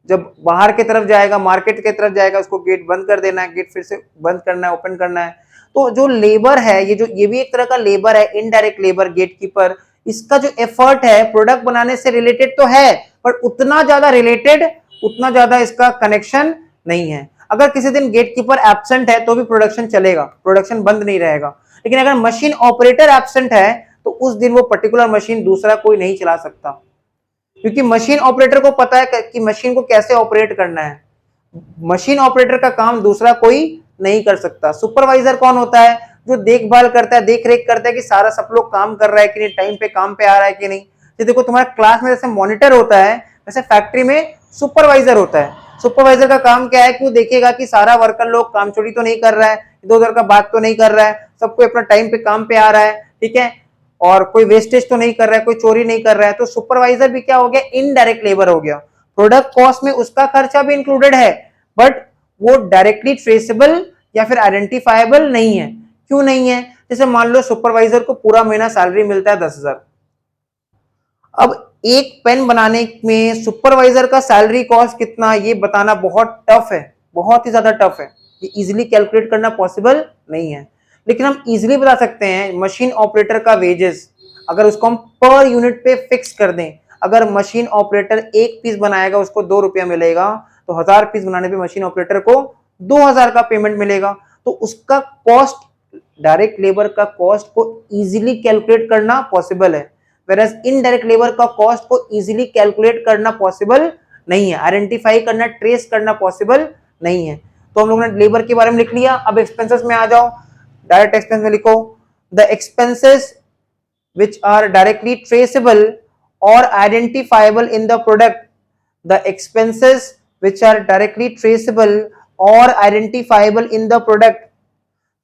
जब बाहर की तरफ जाएगा, मार्केट की तरफ जाएगा, उसको गेट बंद कर देना है, गेट फिर से बंद करना है, ओपन करना है। तो जो लेबर है ये भी एक तरह का लेबर है, इनडायरेक्ट लेबर, गेट कीपर। इसका जो एफर्ट है प्रोडक्ट बनाने से रिलेटेड तो है पर उतना ज्यादा रिलेटेड, उतना ज्यादा इसका कनेक्शन नहीं है। अगर किसी दिन गेटकीपर एब्सेंट है तो भी प्रोडक्शन चलेगा, प्रोडक्शन बंद नहीं रहेगा। लेकिन अगर मशीन ऑपरेटर एब्सेंट है तो उस दिन वो पर्टिकुलर मशीन दूसरा कोई नहीं चला सकता, क्योंकि मशीन ऑपरेटर को पता है कि मशीन को कैसे ऑपरेट करना है। मशीन ऑपरेटर का काम दूसरा कोई नहीं कर सकता। सुपरवाइजर कौन होता है? जो देखभाल करता है, देख रेख करता है कि सारा सब लोग काम कर रहा है कि नहीं, टाइम पे काम पे आ रहा है कि नहीं। तो देखो तुम्हारे क्लास में जैसे मॉनिटर होता है वैसे फैक्ट्री में सुपरवाइजर होता है। सुपरवाइजर का काम क्या है कि वो देखेगा कि सारा वर्कर लोग काम चोरी तो नहीं कर रहा है, इधर उधर का बात तो नहीं कर रहा है, सबको अपना टाइम पे काम पे आ रहा है, ठीक है, और कोई वेस्टेज तो नहीं कर रहा है, कोई चोरी नहीं कर रहा है। तो सुपरवाइजर भी क्या हो गया? इनडायरेक्ट लेबर हो गया। प्रोडक्ट कॉस्ट में उसका खर्चा भी इंक्लूडेड है, बट वो डायरेक्टली ट्रेसेबल या फिर आइडेंटिफाइबल नहीं है। क्यों नहीं है? जैसे मान लो सुपरवाइजर को पूरा महीना सैलरी मिलता है 10,000। अब एक पेन बनाने में सुपरवाइजर का सैलरी कॉस्ट कितना, ये बताना बहुत टफ है, बहुत ही ज्यादा टफ है। ये इजीली कैलकुलेट करना पॉसिबल नहीं है। लेकिन हम इजीली बता सकते हैं मशीन ऑपरेटर का वेजेस, अगर उसको हम पर यूनिट पे फिक्स कर दें। अगर मशीन ऑपरेटर एक पीस बनाएगा उसको 2 रुपया मिलेगा, तो 1000 पीस बनाने पे मशीन ऑपरेटर को 2000 का पेमेंट मिलेगा। तो उसका कॉस्ट, डायरेक्ट लेबर का कॉस्ट को इजीली कैलकुलेट करना पॉसिबल है, whereas इनडायरेक्ट लेबर का कॉस्ट को इजीली कैलकुलेट करना पॉसिबल नहीं है, आइडेंटिफाई करना, ट्रेस करना पॉसिबल नहीं है। तो हम लोगों ने लेबर के बारे में लिख लिया। अब एक्सपेंसेस में आ जाओ। डायरेक्ट एक्सपेंस में लिखो the expenses which are directly traceable or identifiable in the product. The expenses which are directly traceable or identifiable in the product.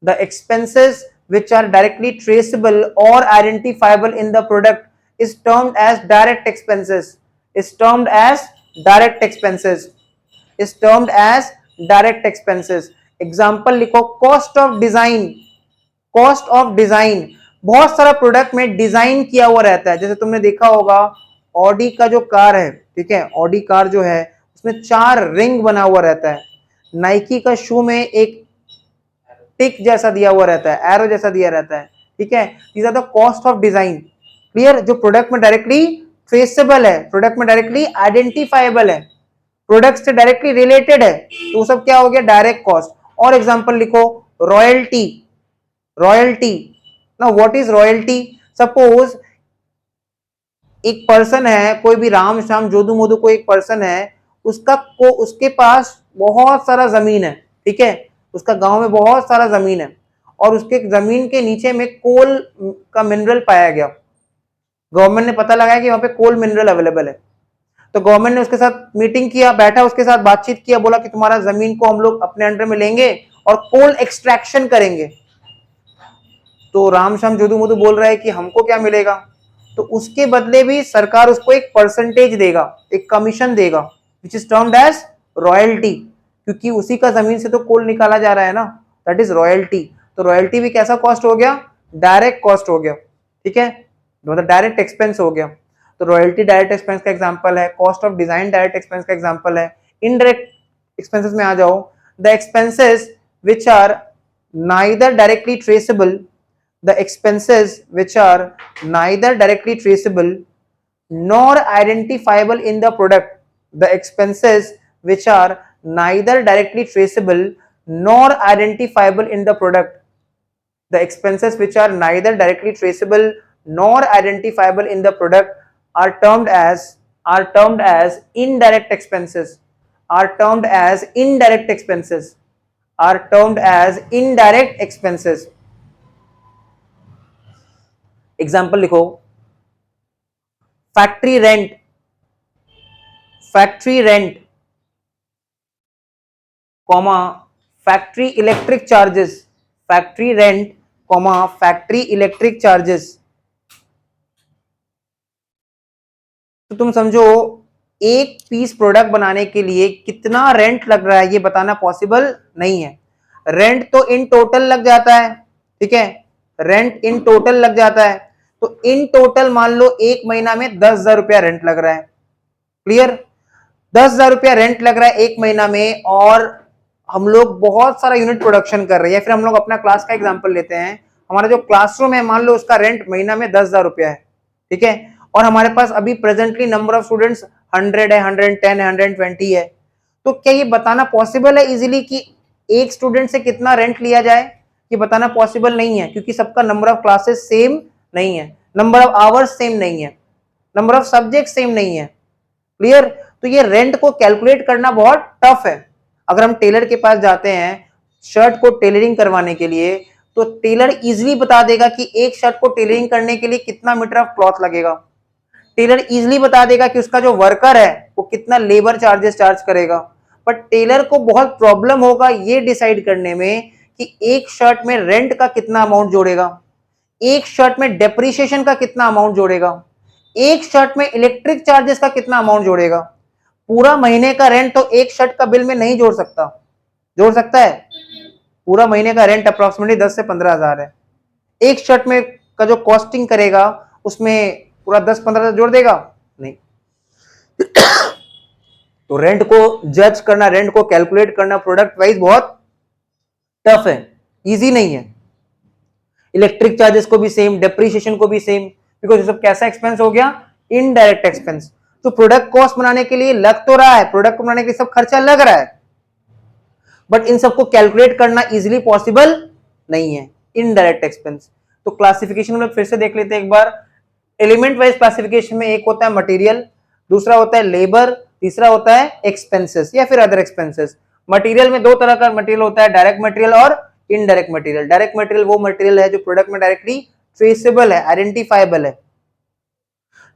The expenses which are directly traceable or identifiable in the product is termed as direct expenses. Is termed as direct expenses. Is termed as direct expenses. Example लिखो, cost of design. Cost of design, बहुत सारा product में design किया हुआ रहता है। जैसे तुमने देखा होगा ऑडी का जो कार है, ठीक है, ऑडी कार जो है उसमें 4 रिंग बना हुआ रहता है। नाइकी का शू में एक टिक जैसा दिया हुआ रहता है, एरो जैसा दिया रहता है, ठीक है। These are the cost of design. Clear? जो प्रोडक्ट में डायरेक्टली ट्रेसेबल है, प्रोडक्ट में डायरेक्टली आइडेंटिफाइबल है, प्रोडक्ट से डायरेक्टली रिलेटेड है, तो वो सब क्या हो गया? Direct cost. और एग्जांपल लिखो, रॉयल्टी। रॉयल्टी, ना व्हाट इज रॉयल्टी? सपोज एक पर्सन है, कोई भी राम श्याम जोधू मोदू कोई एक पर्सन है, उसके पास बहुत सारा जमीन है, ठीक है, उसका गांव में बहुत सारा जमीन है, और उसके जमीन के नीचे में कोल का मिनरल पाया गया। गवर्नमेंट ने पता लगाया कि वहां पे कोल मिनरल अवेलेबल है, तो गवर्नमेंट ने उसके साथ मीटिंग किया, बैठा, उसके साथ बातचीत किया, बोला कि तुम्हारा जमीन को हम लोग अपने अंडर में लेंगे और कोल एक्सट्रैक्शन करेंगे। तो राम श्याम जोधू मोदू बोल रहा है कि हमको क्या मिलेगा? तो उसके बदले भी सरकार उसको एक परसेंटेज देगा, एक कमीशन देगा, which is termed as royalty, क्योंकि उसी का जमीन से तो कोल निकाला जा रहा है ना, दैट इज रॉयल्टी। तो रॉयल्टी भी कैसा कॉस्ट हो गया? डायरेक्ट कॉस्ट हो गया, ठीक है, मतलब डायरेक्ट एक्सपेंस हो गया। तो रॉयल्टी डायरेक्ट एक्सपेंस का एग्जांपल है, cost of design direct expense का एग्जांपल है। इनडायरेक्ट एक्सपेंसेस में आ जाओ, the expenses which are neither directly traceable, the expenses which are neither directly traceable nor identifiable in the product. The expenses which are neither directly traceable nor identifiable in the product. The expenses which are neither directly traceable nor identifiable in the product are termed as indirect expenses. Are termed as indirect expenses. Are termed as indirect expenses. Example लिखो, factory rent, factory rent, comma factory electric charges, factory rent, comma factory electric charges. तो तुम समझो एक piece product बनाने के लिए कितना rent लग रहा है ये बताना पॉसिबल नहीं है। रेंट तो इन टोटल लग जाता है, ठीक है, रेंट इन टोटल लग जाता है। तो इन टोटल मान लो एक महीना में 10,000 रुपया रेंट लग रहा है। क्लियर? 10,000 रुपया रेंट लग रहा है एक महीना में, और हम लोग बहुत सारा यूनिट प्रोडक्शन कर रहे हैं। या फिर हम लोग अपना क्लास का एग्जांपल लेते हैं, हमारा जो क्लासरूम है मान लो उसका रेंट महीना में 10,000 रुपया है, ठीक है, और हमारे पास अभी प्रेजेंटली नंबर ऑफ स्टूडेंट्स 100 है, 110 है, 120 है। तो क्या ये बताना पॉसिबल है इजीली कि एक स्टूडेंट से कितना रेंट लिया जाए? ये बताना पॉसिबल नहीं है, क्योंकि सबका नंबर ऑफ क्लासेस सेम नहीं है, नंबर ऑफ आवर्स सेम नहीं है, नंबर ऑफ सब्जेक्ट सेम नहीं है। क्लियर? तो ये रेंट को कैलकुलेट करना बहुत टफ है। अगर हम टेलर के पास जाते हैं शर्ट को टेलरिंग करवाने के लिए, तो टेलर इजीली बता देगा कि एक शर्ट को टेलरिंग करने के लिए कितना मीटर ऑफ क्लॉथ लगेगा। टेलर इजीली बता देगा कि उसका जो वर्कर है वो कितना लेबर चार्जेस चार्ज करेगा। बट टेलर को बहुत प्रॉब्लम होगा ये डिसाइड करने में कि एक शर्ट में रेंट का कितना अमाउंट जोड़ेगा, एक शर्ट में डेप्रिसिएशन का कितना अमाउंट जोड़ेगा, एक शर्ट में इलेक्ट्रिक चार्जेस का कितना अमाउंट जोड़ेगा। पूरा महीने का रेंट तो एक शर्ट का बिल में नहीं जोड़ सकता। जोड़ सकता है? पूरा महीने का रेंट अप्रोक्सीमेटली 10 से 15 हजार है। एक शर्ट में का जो कॉस्टिंग करेगा उसमें पूरा 10-15 जोड़ देगा? नहीं। तो रेंट को जज करना, रेंट को कैलकुलेट करना प्रोडक्ट वाइज बहुत टफ है, इजी नहीं है। इलेक्ट्रिक चार्जेस को भी सेम, डेप्रिसिएशन को भी सेम, बिकॉज ये सब कैसा एक्सपेंस हो गया? Indirect expense. तो प्रोडक्ट कॉस्ट बनाने के लिए लग तो रहा है, प्रोडक्ट को बनाने के लिए सब खर्चा लग रहा है, बट इन सबको कैलकुलेट करना इजीली पॉसिबल नहीं है, इनडायरेक्ट एक्सपेंस। तो क्लासिफिकेशन में फिर से देख लेते हैं एक बार। एलिमेंट वाइज क्लासिफिकेशन में एक होता है मटेरियल, दूसरा होता है लेबर, तीसरा होता है एक्सपेंसेस या फिर अदर एक्सपेंसेस। मटेरियल में दो तरह का मटेरियल होता है, डायरेक्ट मटेरियल और इनडायरेक्ट मटेरियल। डायरेक्ट मटेरियल वो मटेरियल है जो प्रोडक्ट में डायरेक्टली ट्रेसेबल है, आइडेंटिफाइबल है।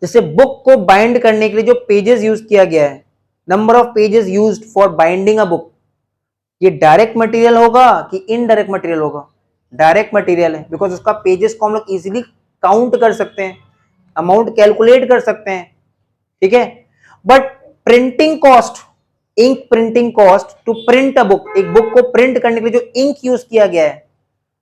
जैसे बुक को बाइंड करने के लिए जो पेजेस यूज किया गया है, number of pages used for binding a book, ये डायरेक्ट मटेरियल होगा कि इनडायरेक्ट मटेरियल होगा? डायरेक्ट मटेरियल है, बिकॉज उसका पेजेस को हम लोग इजीली काउंट कर सकते हैं, अमाउंट कैलकुलेट कर सकते हैं, ठीक है। But printing cost, ink printing cost to print a book, एक बुक को प्रिंट करने के लिए जो इंक यूज किया गया है,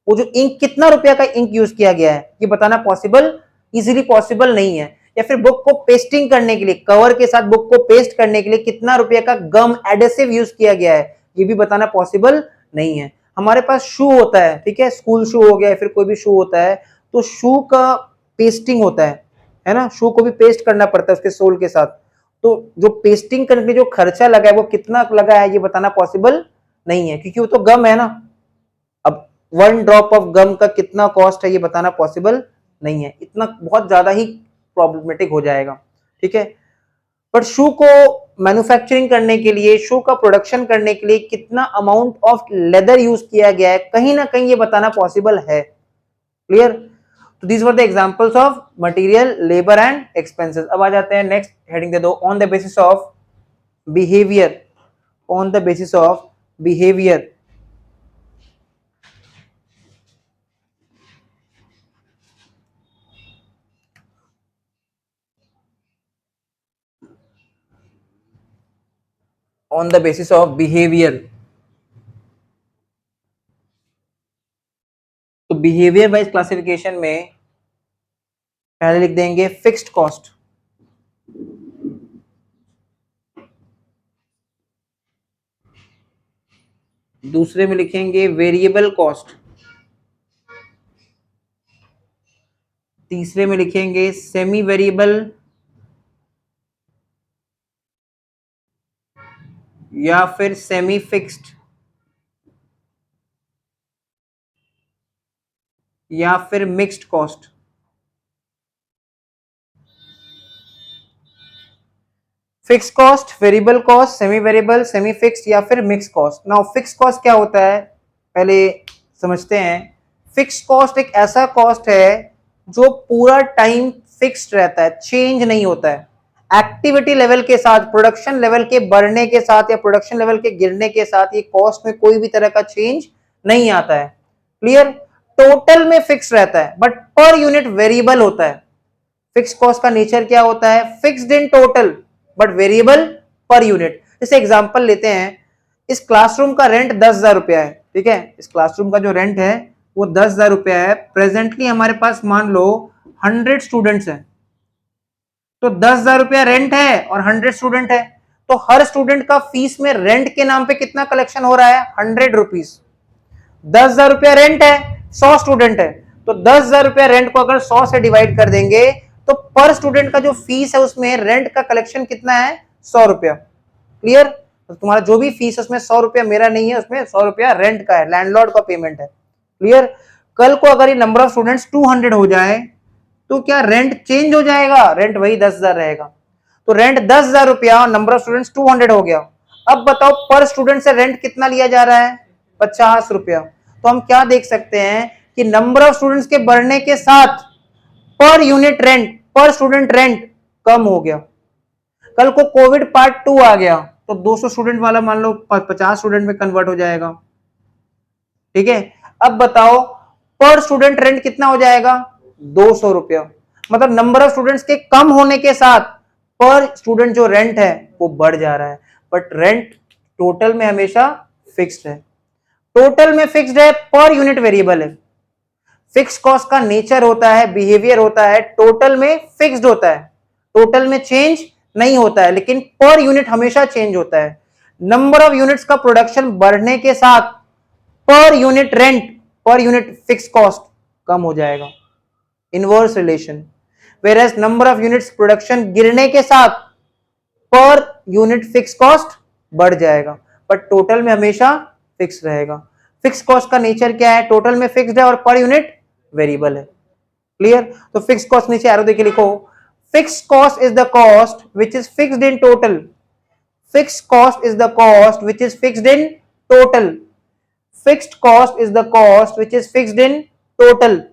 वो जो इंक कितना रुपया का इंक यूज किया गया है, ये बताना पॉसिबल इजीली पॉसिबल नहीं है। या फिर बुक को पेस्टिंग करने के लिए, कवर के साथ बुक को पेस्ट करने के लिए कितना रुपया का गम एडेसिव यूज किया गया है, ये भी बताना पॉसिबल नहीं है। हमारे पास शू होता है, ठीक है, स्कूल शू हो गया या फिर कोई भी शू होता है, तो शू का पेस्टिंग होता है ना, शू को भी पेस्ट करना पड़ता है उसके सोल के साथ। तो जो पेस्टिंग करने जो खर्चा लगा है वो कितना लगा है ये बताना पॉसिबल नहीं है, क्योंकि वो तो गम है ना। अब 1 ड्रॉप ऑफ गम का कितना कॉस्ट है ये बताना पॉसिबल नहीं है, इतना बहुत ज्यादा ही प्रॉब्लमेटिक हो जाएगा, ठीक है। पर शू को मैन्युफैक्चरिंग करने के लिए, शू का प्रोडक्शन करने के लिए कितना अमाउंट ऑफ लेदर यूज किया गया है, कहीं ना कहीं ये बताना पॉसिबल है। क्लियर? तो these were the examples of material, labour and expenses. अब आ जाते हैं नेक्स्ट हेडिंग दे दो, on the basis of behaviour. On the basis of behaviour, on the basis of behavior। तो बिहेवियर वाइज क्लासिफिकेशन में पहले लिख देंगे फिक्स्ड कॉस्ट, दूसरे में लिखेंगे वेरिएबल कॉस्ट, तीसरे में लिखेंगे सेमी वेरिएबल या फिर सेमी फिक्स्ड या फिर mixed cost. Fix cost, variable cost, semi variable, semi fixed या फिर mix cost. Now fix cost क्या होता है पहले समझते हैं। फिक्स कॉस्ट एक ऐसा कॉस्ट है जो पूरा टाइम फिक्स्ड रहता है, चेंज नहीं होता है। एक्टिविटी लेवल के साथ, प्रोडक्शन लेवल के बढ़ने के साथ या प्रोडक्शन लेवल के गिरने के साथ ये कॉस्ट में कोई भी तरह का चेंज नहीं आता है। क्लियर? टोटल में फिक्स रहता है बट पर यूनिट वेरिएबल होता है। फिक्स कॉस्ट का नेचर क्या होता है? Fixed in total but variable per unit. जैसे एग्जांपल लेते हैं, इस क्लासरूम का रेंट 10,000 रुपया है, ठीक है। इस क्लासरूम का जो रेंट है वो 10,000 रुपया है। प्रेजेंटली हमारे पास मान लो 100 स्टूडेंट्स हैं, तो 10,000 रुपया रेंट है और 100 स्टूडेंट है, तो हर स्टूडेंट का फीस में रेंट के नाम पे कितना कलेक्शन हो रहा है? 100 रुपीज। 10,000 रुपया रेंट है, 100 स्टूडेंट है, तो 10,000 रुपया रेंट को अगर 100 से डिवाइड कर देंगे तो पर स्टूडेंट का जो फीस है उसमें रेंट का कलेक्शन कितना है? 100 रुपया। क्लियर? तो तुम्हारा जो भी फीस उसमें 100 रुपया मेरा नहीं है, उसमें 100 रुपया रेंट का है, लैंडलॉर्ड का पेमेंट है। क्लियर? कल को अगर ये नंबर ऑफ स्टूडेंट्स 200 हो जाए तो क्या रेंट चेंज हो जाएगा? रेंट वही 10,000 रहेगा। तो रेंट 10,000 रुपया, नंबर ऑफ स्टूडेंट्स 200 हो गया। अब बताओ पर स्टूडेंट से रेंट कितना लिया जा रहा है? 50 रुपया। तो हम क्या देख सकते हैं कि नंबर ऑफ स्टूडेंट्स के बढ़ने के साथ पर यूनिट रेंट, पर स्टूडेंट रेंट कम हो गया। कल को कोविड पार्ट 2 आ गया तो 200 स्टूडेंट वाला मान लो 50 स्टूडेंट में कन्वर्ट हो जाएगा। ठीक है, अब बताओ पर स्टूडेंट रेंट कितना हो जाएगा? 200 रुपया। मतलब नंबर ऑफ स्टूडेंट्स के कम होने के साथ पर स्टूडेंट जो रेंट है वो बढ़ जा रहा है, बट रेंट टोटल में हमेशा फिक्स्ड है। टोटल में फिक्स्ड है, पर यूनिट वेरिएबल है। फिक्स कॉस्ट का नेचर होता है, बिहेवियर होता है, टोटल में फिक्स्ड होता है, टोटल में चेंज नहीं होता है, लेकिन पर यूनिट हमेशा चेंज होता है। नंबर ऑफ यूनिट्स का प्रोडक्शन बढ़ने के साथ per unit rent, per unit fix cost कम हो जाएगा, inverse relation. Whereas number of units production गिरने के साथ पर यूनिट फिक्स कॉस्ट बढ़ जाएगा, बट टोटल में हमेशा फिक्स रहेगा। फिक्स कॉस्ट का नेचर क्या है? टोटल में फिक्स्ड है और पर यूनिट वेरिएबल है। क्लियर? तो फिक्स कॉस्ट नीचे एरो देके लिखो, fix cost is the cost which is fixed in total. Fix cost is the cost which is fixed in total. Fixed cost is the cost which is fixed in total.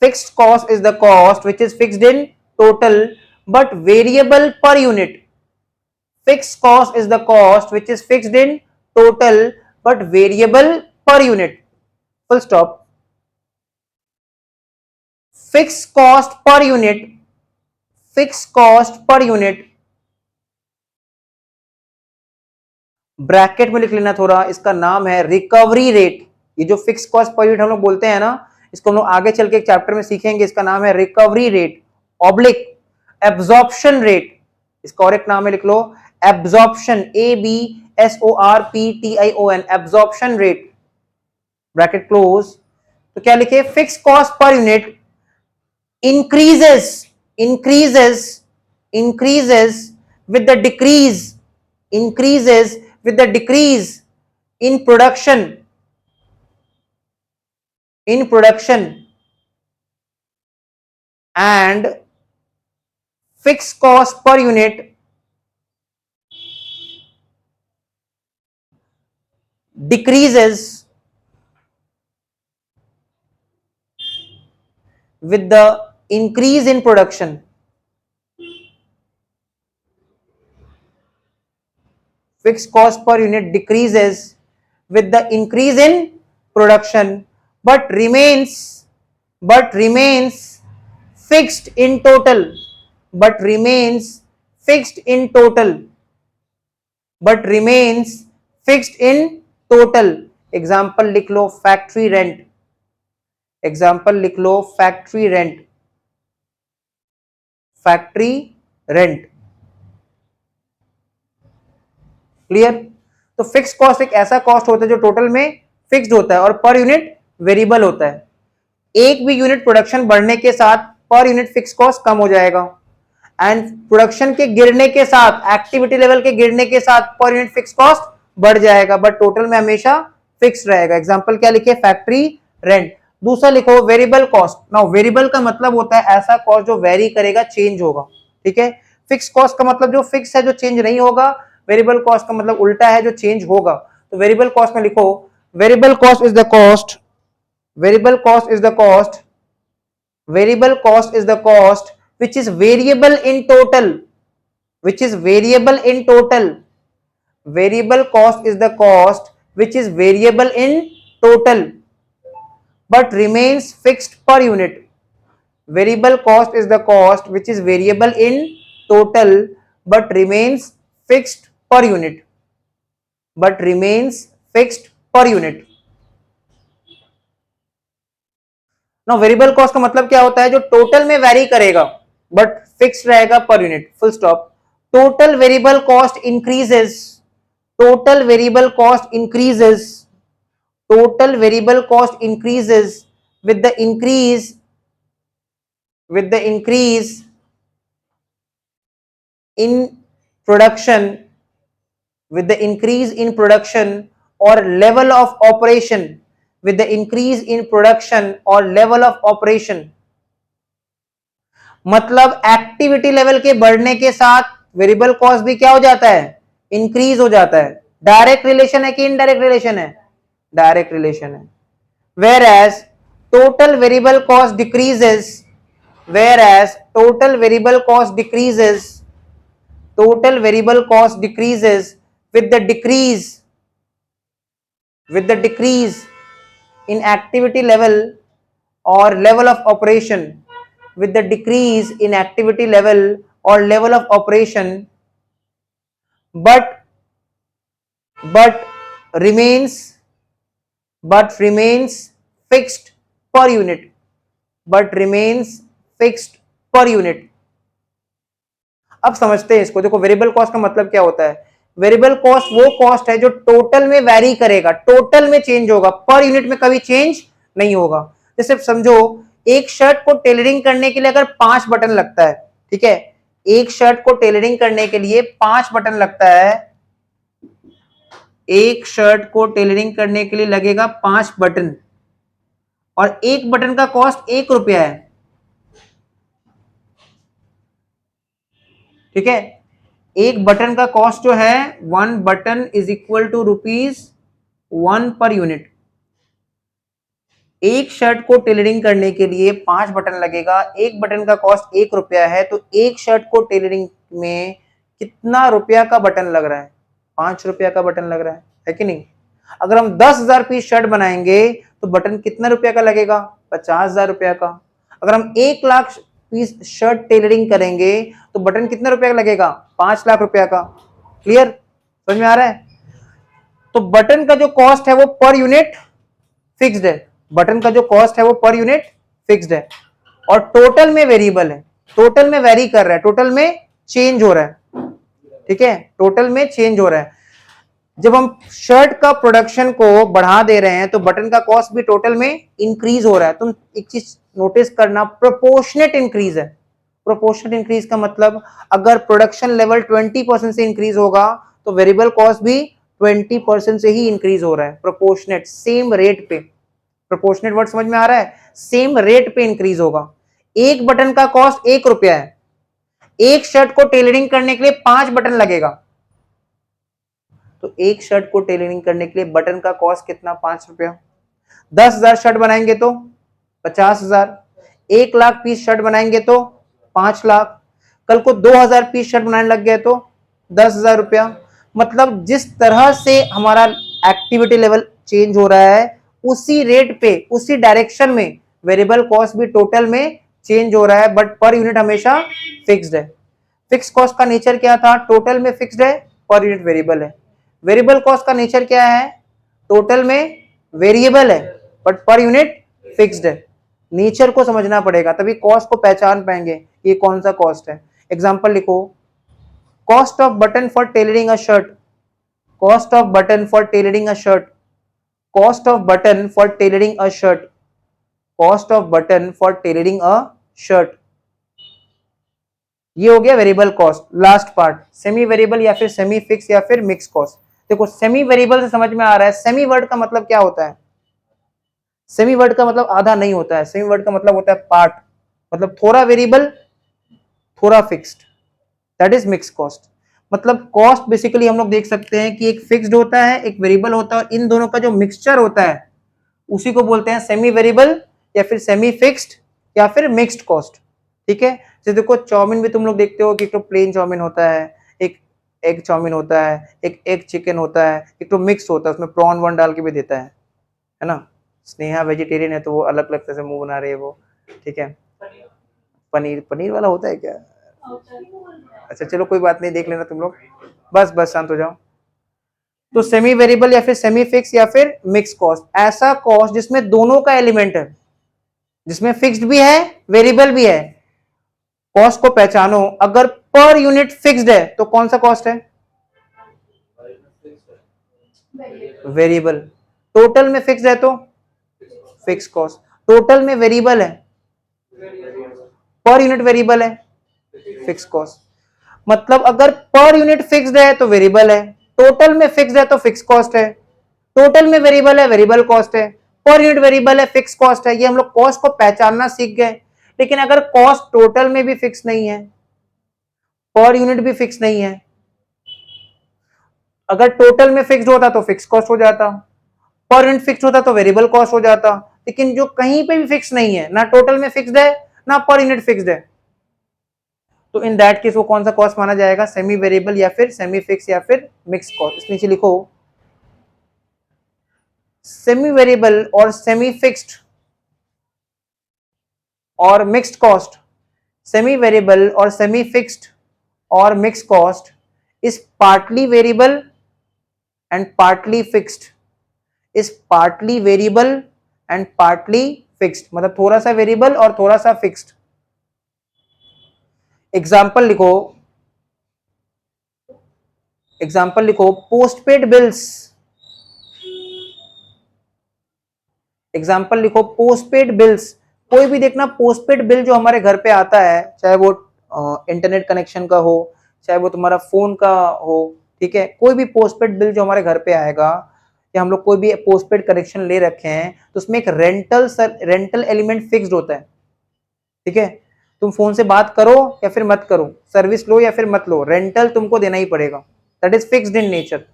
Fixed cost is the cost which is fixed in total but variable per unit. Fixed cost is the cost which is fixed in total but variable per unit. Full stop. Fixed cost per unit. Fixed cost per unit. Bracket में लिख लेना थोड़ा, इसका नाम है recovery rate. ये जो fix cost per unit हम लोग बोलते हैं ना, इसको हम लोग आगे चल के एक चैप्टर में सीखेंगे। इसका नाम है recovery rate oblique absorption rate. इसका और एक नाम है, लिख लो absorption, ABSORPTION, absorption rate, bracket close. तो क्या लिखे? Fix cost per unit increases with the decrease, increases with the decrease in production, and fixed cost per unit decreases with the increase in production. Fixed cost per unit decreases with the increase in production but remains fixed in total, but remains fixed in total, but remains fixed in total. Example लिख लो factory rent, example लिख लो factory rent, factory rent. Clear? तो fix cost एक ऐसा cost होता है जो टोटल में फिक्स्ड होता है और पर यूनिट वेरिएबल होता है। एक भी यूनिट प्रोडक्शन बढ़ने के साथ पर यूनिट फिक्स कॉस्ट कम हो जाएगा, एंड प्रोडक्शन के गिरने के साथ, एक्टिविटी लेवल के गिरने के साथ पर यूनिट फिक्स कॉस्ट बढ़ जाएगा, बट टोटल में हमेशा फिक्स रहेगा। एग्जांपल क्या लिखे? Factory rent. दूसरा लिखो वेरिएबल कॉस्ट। नाउ वेरिएबल का मतलब होता है ऐसा कॉस्ट जो वेरी करेगा, चेंज होगा। ठीक है, फिक्स कॉस्ट का मतलब जो फिक्स है, जो चेंज नहीं होगा। वेरिएबल कॉस्ट का मतलब उल्टा है, जो चेंज होगा। तो वेरिएबल कॉस्ट में लिखो variable cost is the cost, variable cost is the cost, variable cost is the cost which is variable in total, which is variable in total. Variable cost is the cost which is variable in total but remains fixed per unit. Variable cost is the cost which is variable in total but remains fixed per unit, but remains fixed per unit. No variable cost का मतलब क्या होता है? जो total में vary करेगा but fix रहेगा per unit. Full stop. Total variable cost increases, total variable cost increases, total variable cost increases with the increase in production with the increase in production or level of operation, with the increase in production or level of operation, मतलब activity level के बढ़ने के साथ variable cost भी क्या हो जाता है, इंक्रीज हो जाता है। डायरेक्ट रिलेशन है कि इनडायरेक्ट रिलेशन है, डायरेक्ट रिलेशन है। Whereas total variable cost decreases, whereas total variable cost decreases, total variable cost decreases with the decrease in activity level or level of operation, with the decrease in activity level or level of operation, but remains fixed per unit, but remains fixed per unit। अब समझते हैं इसको। देखो variable cost का मतलब क्या होता है। वेरिएबल कॉस्ट वो कॉस्ट है जो टोटल में वैरी करेगा, टोटल में चेंज होगा, पर यूनिट में कभी चेंज नहीं होगा। जैसे समझो एक शर्ट को टेलरिंग करने के लिए अगर 5 बटन लगता है, ठीक है, एक शर्ट को टेलरिंग करने के लिए 5 बटन लगता है, एक शर्ट को टेलरिंग करने के लिए लगेगा 5 बटन, और एक बटन का कॉस्ट 1 रुपया है, ठीक है। एक बटन का कॉस्ट जो है 1 button is equal to ₹1 per unit. एक शर्ट को टेलरिंग करने के लिए 5 बटन लगेगा, एक बटन का कॉस्ट 1 रुपया है, तो एक शर्ट को टेलरिंग में कितना रुपया का बटन लग रहा है, 5 रुपया का बटन लग रहा है कि नहीं। अगर हम 10,000 पीस शर्ट बनाएंगे तो बटन कितना रुपया का लगेगा, 50,000 रुपया का। अगर हम 1 लाख पीस शर्ट टेलरिंग करेंगे तो बटन कितना रुपया का लगेगा, 5 लाख रुपया का। क्लियर, समझ में आ रहा है। तो बटन का जो कॉस्ट है वो पर यूनिट फिक्स्ड है, बटन का जो कॉस्ट है वो पर यूनिट फिक्स्ड है, और टोटल में वेरिएबल है, टोटल में वेरी कर रहा है, टोटल में चेंज हो रहा है, ठीक है, टोटल में चेंज हो रहा है। जब हम शर्ट का प्रोडक्शन को बढ़ा दे रहे हैं तो बटन का कॉस्ट भी टोटल में इंक्रीज हो रहा है। तुम एक चीज नोटिस करना, प्रोपोर्शनेट इंक्रीज है। प्रोपोर्शनेट इंक्रीज का मतलब अगर प्रोडक्शन लेवल 20% से इंक्रीज होगा तो वेरिएबल कॉस्ट भी 20% से ही इंक्रीज हो रहा है, प्रोपोर्शनेट, सेम रेट पे। प्रोपोर्शनेट वर्ड समझ में आ रहा है, सेम रेट पे इंक्रीज होगा। एक बटन का कॉस्ट 1 रुपया है, एक शर्ट को टेलरिंग करने के लिए 5 बटन लगेगा, तो एक शर्ट को टेलरिंग करने के लिए बटन का कॉस्ट कितना, 5 रुपया। 10,000 शर्ट बनाएंगे तो 50,000, 1 लाख पीस शर्ट बनाएंगे तो 5 लाख, कल को 2,000 पीस शर्ट बनाने लग गए तो 10,000 रुपया। मतलब जिस तरह से हमारा एक्टिविटी लेवल चेंज हो रहा है उसी रेट पे, उसी डायरेक्शन में वेरिएबल कॉस्ट भी टोटल में चेंज हो रहा है, बट पर यूनिट हमेशा फिक्स्ड है। फिक्स कॉस्ट का नेचर क्या था, टोटल में फिक्स्ड है, पर यूनिट वेरिएबल है। वेरिएबल कॉस्ट का नेचर क्या है, टोटल में वेरिएबल है बट पर यूनिट फिक्स्ड है। नेचर को समझना पड़ेगा तभी कॉस्ट को पहचान पाएंगे ये कौन सा कॉस्ट है। एग्जांपल लिखो, cost off button for tailoring a shirt, cost off button for tailoring a shirt, cost off button for tailoring a shirt, cost off button for tailoring a shirt. ये हो गया variable cost. Last part, semi variable या फिर semi fix या फिर mix cost. देखो semi variable से समझ में आ रहा है, सेमी वर्ड का मतलब क्या होता है, सेमी वर्ड का मतलब आधा नहीं होता है, सेमी वर्ड का मतलब होता है पार्ट, मतलब थोड़ा वेरिएबल थोड़ा fixed, that is mix cost. मतलब कॉस्ट बेसिकली हम लोग देख सकते हैं कि एक फिक्स्ड होता है, एक वेरिएबल होता है, और इन दोनों का जो मिक्सचर होता है उसी को बोलते हैं सेमी वेरिएबल या फिर सेमी फिक्स्ड या फिर मिक्स्ड कॉस्ट, ठीक है। जैसे देखो चाउमीन भी तुम लोग देखते हो कि एक तो प्लेन चाउमीन होता है, एक एग चाउमीन होता है, एक एग चिकन होता है, एक तो मिक्स होता है, उसमें प्रॉन वन डाल के भी देता है ना। स्नेहा वेजिटेरियन है तो वो अलग अलग तरह से मुंह बना रही है वो, ठीक है। पनीर, पनीर वाला होता है क्या, अच्छा चलो कोई बात नहीं, देख लेना तुम लोग, बस बस शांत हो जाओ। तो सेमी वेरिएबल या फिर सेमी फिक्स या फिर मिक्स कॉस्ट, ऐसा कॉस्ट जिसमें दोनों का एलिमेंट है, जिसमें फिक्स्ड भी है वेरिएबल भी है। कॉस्ट को पहचानो, अगर पर यूनिट फिक्स्ड है तो कौन सा कॉस्ट है, वेरिएबल। टोटल में फिक्स्ड है तो फिक्स कॉस्ट, टोटल में वेरिएबल है, पर यूनिट वेरिएबल है, फिक्स कॉस्ट। मतलब अगर पर यूनिट फिक्स्ड है तो वेरिएबल है, टोटल में फिक्स्ड है तो फिक्स कॉस्ट है, टोटल में वेरिएबल है वेरिएबल कॉस्ट है, पर यूनिट वेरिएबल है फिक्स कॉस्ट है। ये हम लोग कॉस्ट को पहचानना सीख गए। लेकिन अगर कॉस्ट टोटल में भी फिक्स नहीं है, पर यूनिट भी फिक्स नहीं है, अगर टोटल में फिक्स्ड होता तो फिक्स कॉस्ट हो जाता, पर यूनिट फिक्स होता तो वेरिएबल कॉस्ट हो जाता। लेकिन जो कहीं पे भी फिक्स नहीं है, ना टोटल में फिक्स्ड है ना पर यूनिट फिक्स्ड है, तो इन दैट केस वो कौन सा कॉस्ट माना जाएगा? सेमी वेरिएबल या फिर सेमी फिक्स या फिर मिक्स कॉस्ट। इस नीचे लिखो सेमी वेरिएबल और सेमी फिक्स्ड और मिक्स्ड कॉस्ट। सेमी वेरिएबल और सेमी फिक्स्ड और mixed cost is partly variable and partly fixed, is partly variable and partly fixed, मतलब थोड़ा सा वेरिएबल और थोड़ा सा फिक्स्ड। एग्जाम्पल लिखो, एग्जाम्पल लिखो पोस्टपेड बिल्स, एग्जाम्पल लिखो पोस्टपेड बिल्स। कोई भी देखना पोस्टपेड बिल जो हमारे घर पे आता है, चाहे वो इंटरनेट कनेक्शन का हो, चाहे वो तुम्हारा फोन का हो, ठीक है, कोई भी पोस्टपेड बिल जो हमारे घर पे आएगा, या हम लोग कोई भी पोस्टपेड कनेक्शन ले रखे हैं, तो उसमें एक रेंटल एलिमेंट फिक्स्ड होता है, ठीक है। तुम फोन से बात करो या फिर मत करो, सर्विस लो या फिर मत लो, रेंटल तुमको देना ही पड़ेगा, that is fixed in nature.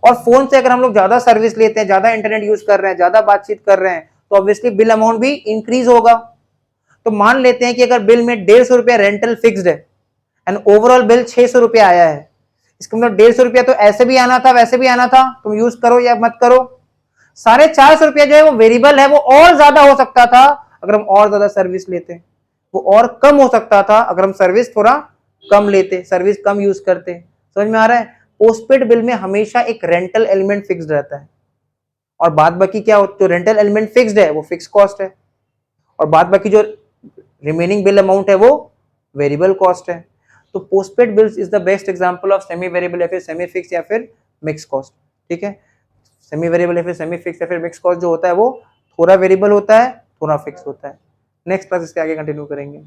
और फोन से अगर हम लोग ज्यादा सर्विस लेते हैं, ज्यादा इंटरनेट यूज कर रहे हैं, ज्यादा बातचीत कर रहे हैं, तो ऑब्वियसली बिल अमाउंट भी इंक्रीज होगा। तो मान लेते हैं कि अगर बिल में 150 रुपया रेंटल फिक्स्ड है एंड ओवरऑल बिल 600 रुपया आया है, इसका मतलब 150 रुपया तो ऐसे भी आना था वैसे भी आना था, तुम यूज करो या मत करो। 450 रुपया जो है वो वेरिएबल है, वो और ज्यादा हो सकता था अगर हम और ज्यादा सर्विस लेते, वो और कम हो सकता था अगर हम सर्विस थोड़ा कम लेते, सर्विस कम यूज करते। समझ में आ रहा है? पोस्टपेड बिल में हमेशा एक रेंटल एलिमेंट फिक्स्ड रहता है, और बाद बाकी क्या हो, जो रेंटल एलिमेंट फिक्स्ड है वो फिक्स कॉस्ट है, और बाद बाकी जो रिमेनिंग बिल अमाउंट है वो वेरिएबल कॉस्ट है। तो postpaid bills is the best example of semi variable या फिर सेमी फिक्स या फिर मिक्स कॉस्ट, ठीक है। सेमी वेरिएबल या फिर सेमी फिक्स या फिर मिक्स कॉस्ट जो होता है वो थोड़ा वेरिएबल होता है, थोड़ा फिक्स होता है। नेक्स्ट क्लास इसके आगे कंटिन्यू करेंगे।